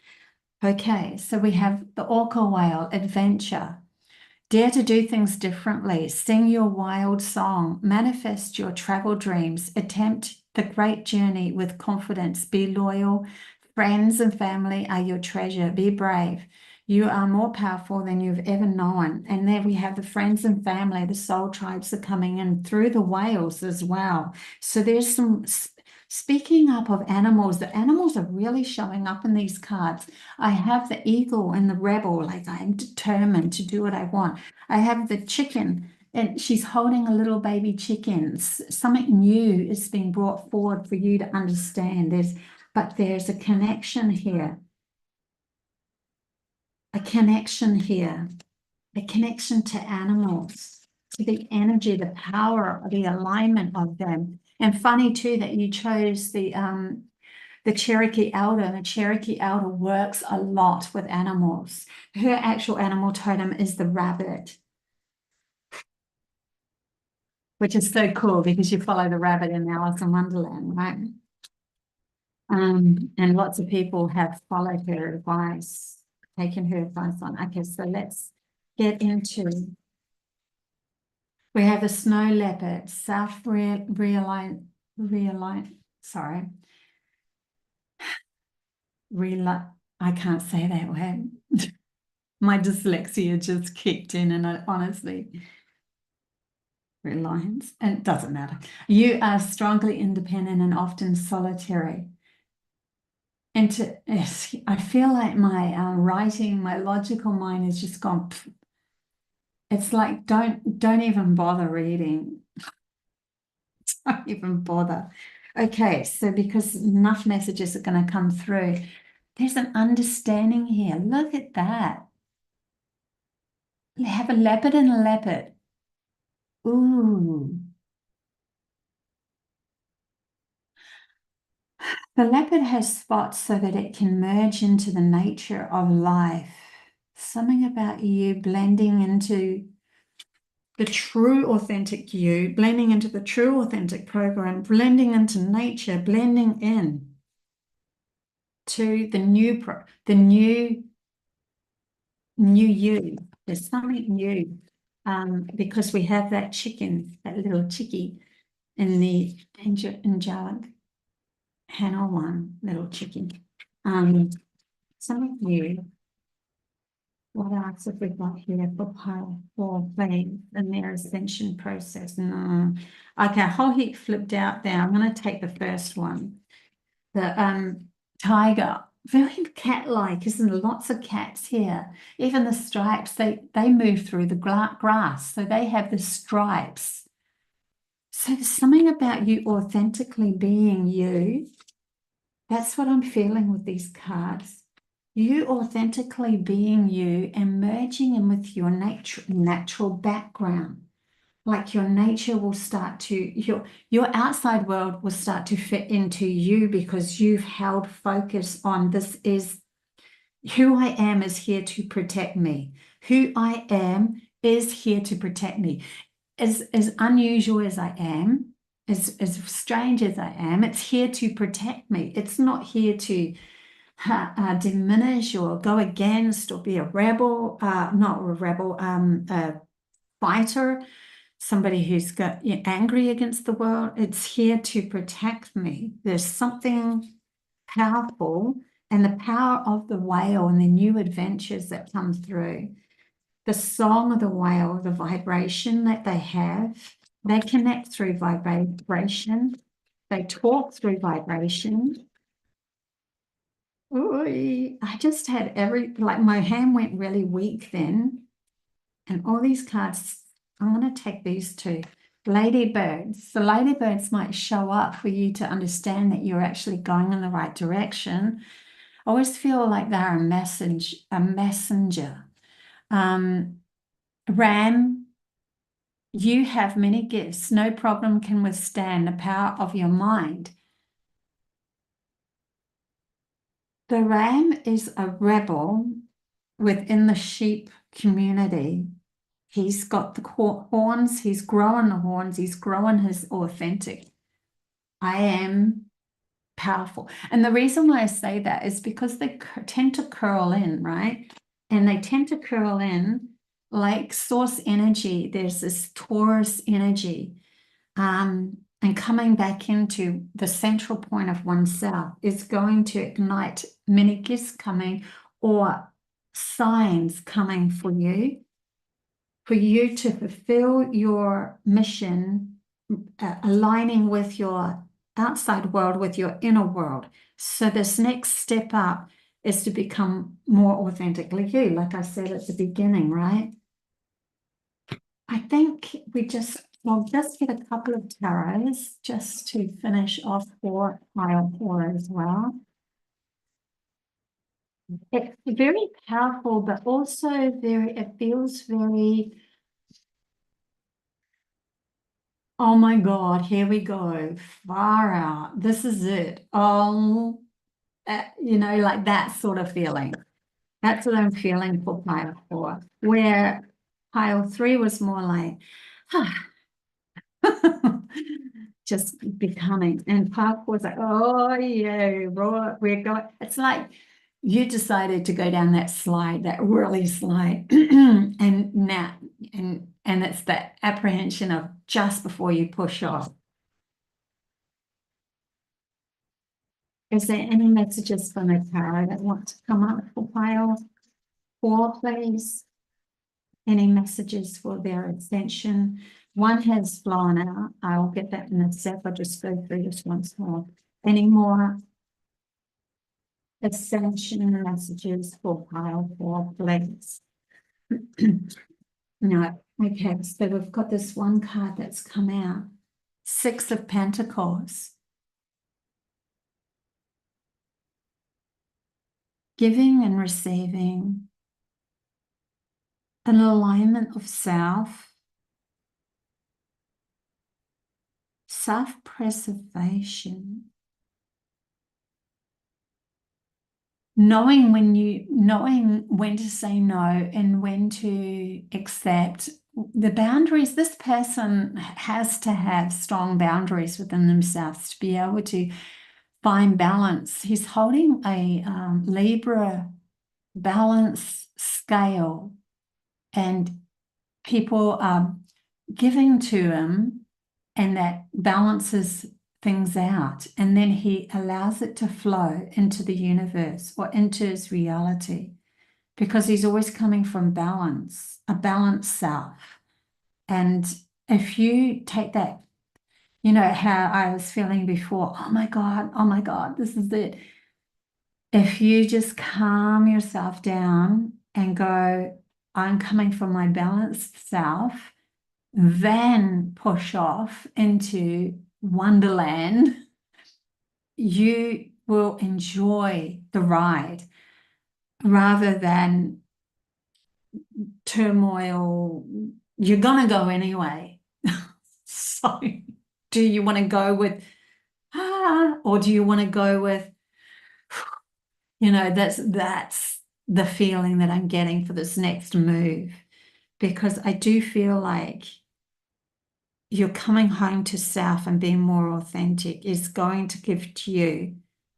Okay, so we have the orca whale, adventure. Dare to do things differently. Sing your wild song. Manifest your travel dreams. Attempt the great journey with confidence. Be loyal. Friends and family are your treasure. Be brave. You are more powerful than you've ever known. And there we have the friends and family, the soul tribes are coming in through the whales as well. So there's some, speaking up of animals, the animals are really showing up in these cards. I have the eagle and the rebel, like I'm determined to do what I want. I have the chicken, and she's holding a little baby chicken. Something new is being brought forward for you to understand. There's a connection here. A connection here. A connection to animals, to the energy, the power, the alignment of them. And funny too that you chose the Cherokee Elder, and the Cherokee Elder works a lot with animals. Her actual animal totem is the rabbit, which is so cool because you follow the rabbit in Alice in Wonderland, right? And lots of people have followed her advice, taken her advice on. Okay, so let's get into, we have the snow leopard, sorry, I can't say that word. My dyslexia just kicked in, and honestly, reliance, and it doesn't matter. You are strongly independent and often solitary. Yes, I feel like my writing, my logical mind has just gone. It's like don't even bother reading. Don't even bother. Okay, so because enough messages are going to come through, there's an understanding here. Look at that. They have a leopard and a leopard. Ooh. The leopard has spots so that it can merge into the nature of life. Something about you blending into the true authentic you, blending into the true authentic program, blending into nature, blending in to the new you. There's something new. Because we have that chicken, that little chickie in the angelic Hannah one, little chicken. Something new. What else have we got here for playing in their ascension process? No. Okay, a whole heap flipped out there. I'm going to take the first one. The tiger, very cat-like, isn't there? Lots of cats here. Even the stripes, they move through the grass, so they have the stripes. So there's something about you authentically being you. That's what I'm feeling with these cards. You authentically being you and merging in with your natural background. Like your nature will start to, your outside world will start to fit into you because you've held focus on this is who I am is here to protect me. Who I am is here to protect me. As unusual as I am, as strange as I am, it's here to protect me. It's not here to diminish or go against or be a rebel, not a rebel, a fighter, somebody who's angry against the world. It's here to protect me. There's something powerful and the power of the whale and the new adventures that come through. The song of the whale, the vibration that they have, they connect through vibration. They talk through vibration. Ooh, I just had like my hand went really weak then. And all these cards, I'm going to take these two. Ladybirds. The ladybirds might show up for you to understand that you're actually going in the right direction. I always feel like they're a messenger. Ram, you have many gifts. No problem can withstand the power of your mind. The ram is a rebel within the sheep community. He's got the horns, he's growing the horns, he's growing his authentic. I am powerful. And the reason why I say that is because they tend to curl in, right? And they tend to curl in like source energy. There's this Taurus energy. And coming back into the central point of oneself is going to ignite many gifts coming or signs coming for you to fulfill your mission, aligning with your outside world, with your inner world. So this next step up is to become more authentically you, like I said at the beginning, right? I think I'll just get a couple of tarots just to finish off for pile 4 as well. It's very powerful, but also it feels very, oh my God, here we go, far out. This is it. Like that sort of feeling. That's what I'm feeling for pile 4, where pile 3 was more like, just becoming. And pile 4 was like, oh yeah, we're going. It's like you decided to go down that slide, that whirly slide, and now, and it's that apprehension of just before you push off. Is there any messages from the tarot that want to come up for pile 4, please? Any messages for their ascension? One has flown out. I'll get that in a sec. I'll just go through this once more. Any more ascension messages for pile 4, please? No. Okay, so we've got this one card that's come out. 6 of Pentacles. Giving and receiving. An alignment of self-preservation. Knowing when to say no and when to accept the boundaries. This person has to have strong boundaries within themselves to be able to find balance. He's holding a Libra balance scale, and people are giving to him, and that balances things out, and then he allows it to flow into the universe or into his reality, because he's always coming from balance, a balanced self. And if you take that, how I was feeling before, oh my God, this is it. If you just calm yourself down and go, I'm coming from my balanced self, then push off into Wonderland, you will enjoy the ride rather than turmoil. You're going to go anyway. So do you want to go with, or do you want to go with, that's the feeling that I'm getting for this next move, because I do feel like you're coming home to self, and being more authentic is going to give to you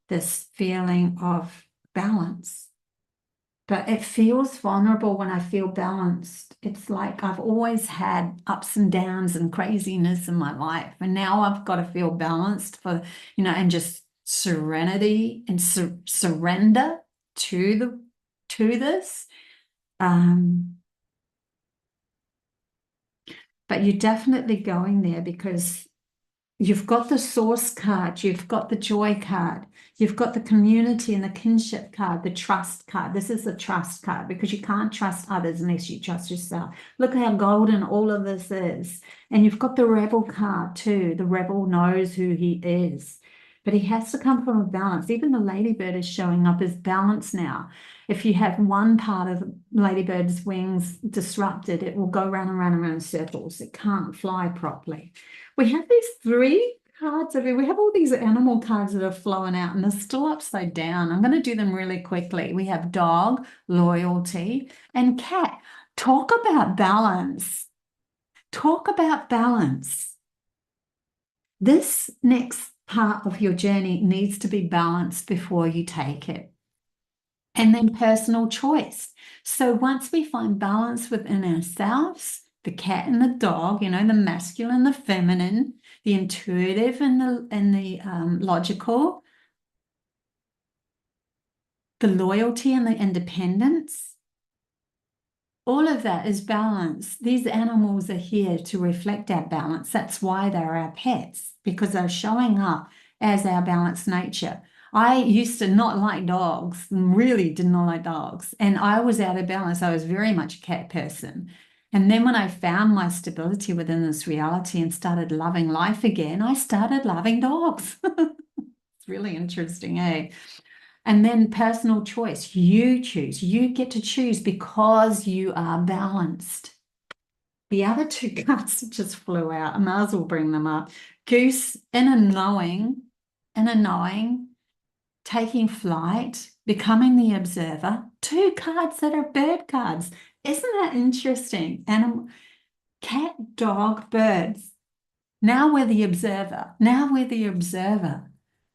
this feeling of balance. But it feels vulnerable when I feel balanced. It's like I've always had ups and downs and craziness in my life, and now I've got to feel balanced and just serenity and surrender to this. Um, but you're definitely going there because you've got the source card, you've got the joy card, you've got the community and the kinship card, the trust card. This is the trust card because you can't trust others unless you trust yourself. Look how golden all of this is. And you've got the rebel card too. The rebel knows who he is, but he has to come from a balance. Even the ladybird is showing up as balance now. If you have one part of the ladybird's wings disrupted, it will go round and round and round in circles. It can't fly properly. We have these three cards over here. We have all these animal cards that are flowing out and they're still upside down. I'm going to do them really quickly. We have dog, loyalty, and cat. Talk about balance. Talk about balance. This next part of your journey needs to be balanced before you take it. And then personal choice. So once we find balance within ourselves, the cat and the dog, the masculine, the feminine, the intuitive and the logical, the loyalty and the independence, all of that is balance. These animals are here to reflect our balance. That's why they're our pets, because they're showing up as our balanced nature. I used to not like dogs, really did not like dogs. And I was out of balance. I was very much a cat person. And then when I found my stability within this reality and started loving life again, I started loving dogs. It's really interesting, eh? And then personal choice. You choose. You get to choose because you are balanced. The other two cards that just flew out, I might as well bring them up. Goose, inner knowing, taking flight, becoming the observer. Two cards that are bird cards. Isn't that interesting? Animal, cat, dog, birds. Now we're the observer. Now we're the observer.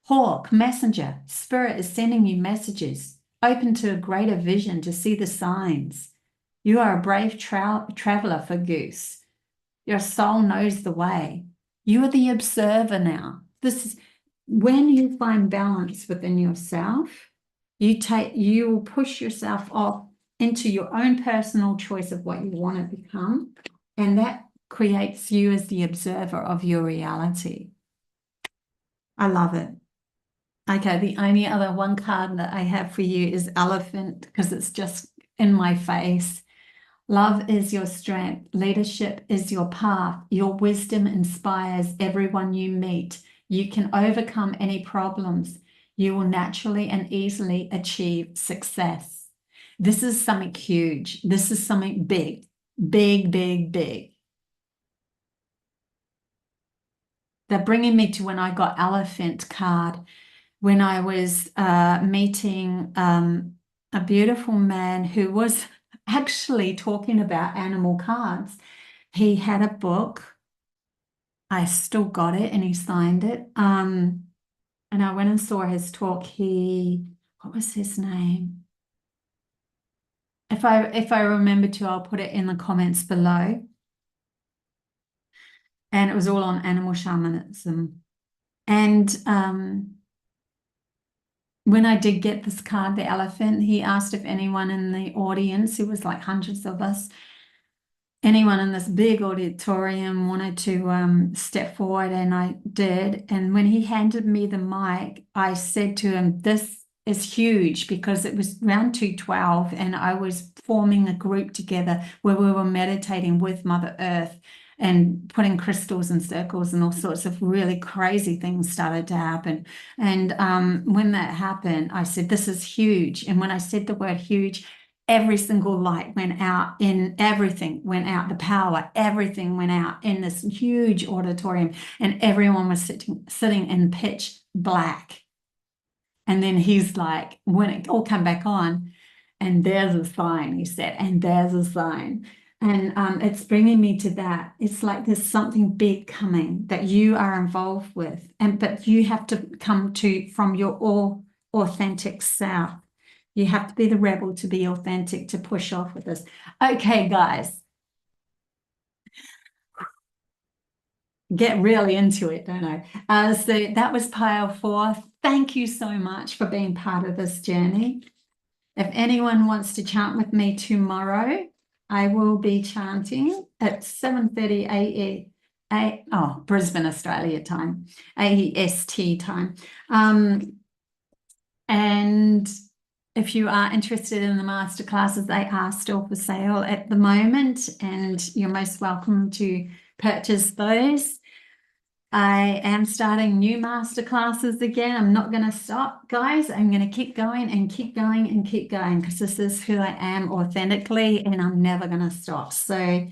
Hawk, messenger. Spirit is sending you messages. Open to a greater vision to see the signs. You are a brave traveler for Goose. Your soul knows the way. You are the observer now. This is when you find balance within yourself, you will push yourself off into your own personal choice of what you want to become. And that creates you as the observer of your reality. I love it. Okay, the only other one card that I have for you is elephant because it's just in my face. Love is your strength. Leadership is your path. Your wisdom inspires everyone you meet. You can overcome any problems. You will naturally and easily achieve success. This is something huge. This is something big, big, big, big. They're bringing me to when I got elephant card, when I was meeting a beautiful man who was actually talking about animal cards. He had a book. I still got it and he signed it. And I went and saw his talk. What was his name? If I remember to, I'll put it in the comments below. And it was all on animal shamanism. And when I did get this card, the elephant, he asked if anyone in the audience, it was like hundreds of us, anyone in this big auditorium wanted to step forward, and I did. And when he handed me the mic, I said to him, this is huge, because it was around 2:12 and I was forming a group together where we were meditating with Mother Earth and putting crystals in circles, and all sorts of really crazy things started to happen. And when that happened, I said, this is huge. And when I said the word huge, every single light went out, in everything went out, the power, everything went out in this huge auditorium, and everyone was sitting in pitch black. And then he's like, when it all came back on, and there's a sign, he said, and there's a sign. And it's bringing me to that. It's like there's something big coming that you are involved with, but you have to come to from your all authentic self. You have to be the rebel to be authentic, to push off with this. Okay, guys, get really into it, don't I? So that was pile 4. thank you so much for being part of this journey. If anyone wants to chant with me tomorrow, I will be chanting at 7:30 a.m. Brisbane, Australia time, AEST time. And if you are interested in the masterclasses, they are still for sale at the moment, and you're most welcome to purchase those. I am starting new masterclasses again. I'm not going to stop, guys. I'm going to keep going and keep going and keep going because this is who I am authentically, and I'm never going to stop. So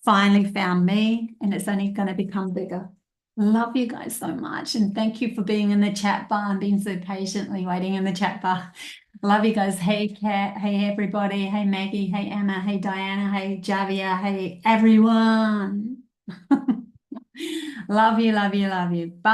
finally found me, and it's only going to become bigger. Love you guys so much, and thank you for being in the chat bar and being so patiently waiting in the chat bar. Love you guys. Hey, Kat. Hey, everybody. Hey, Maggie. Hey, Emma. Hey, Diana. Hey, Javia. Hey, everyone. Love you, love you, love you. Bye.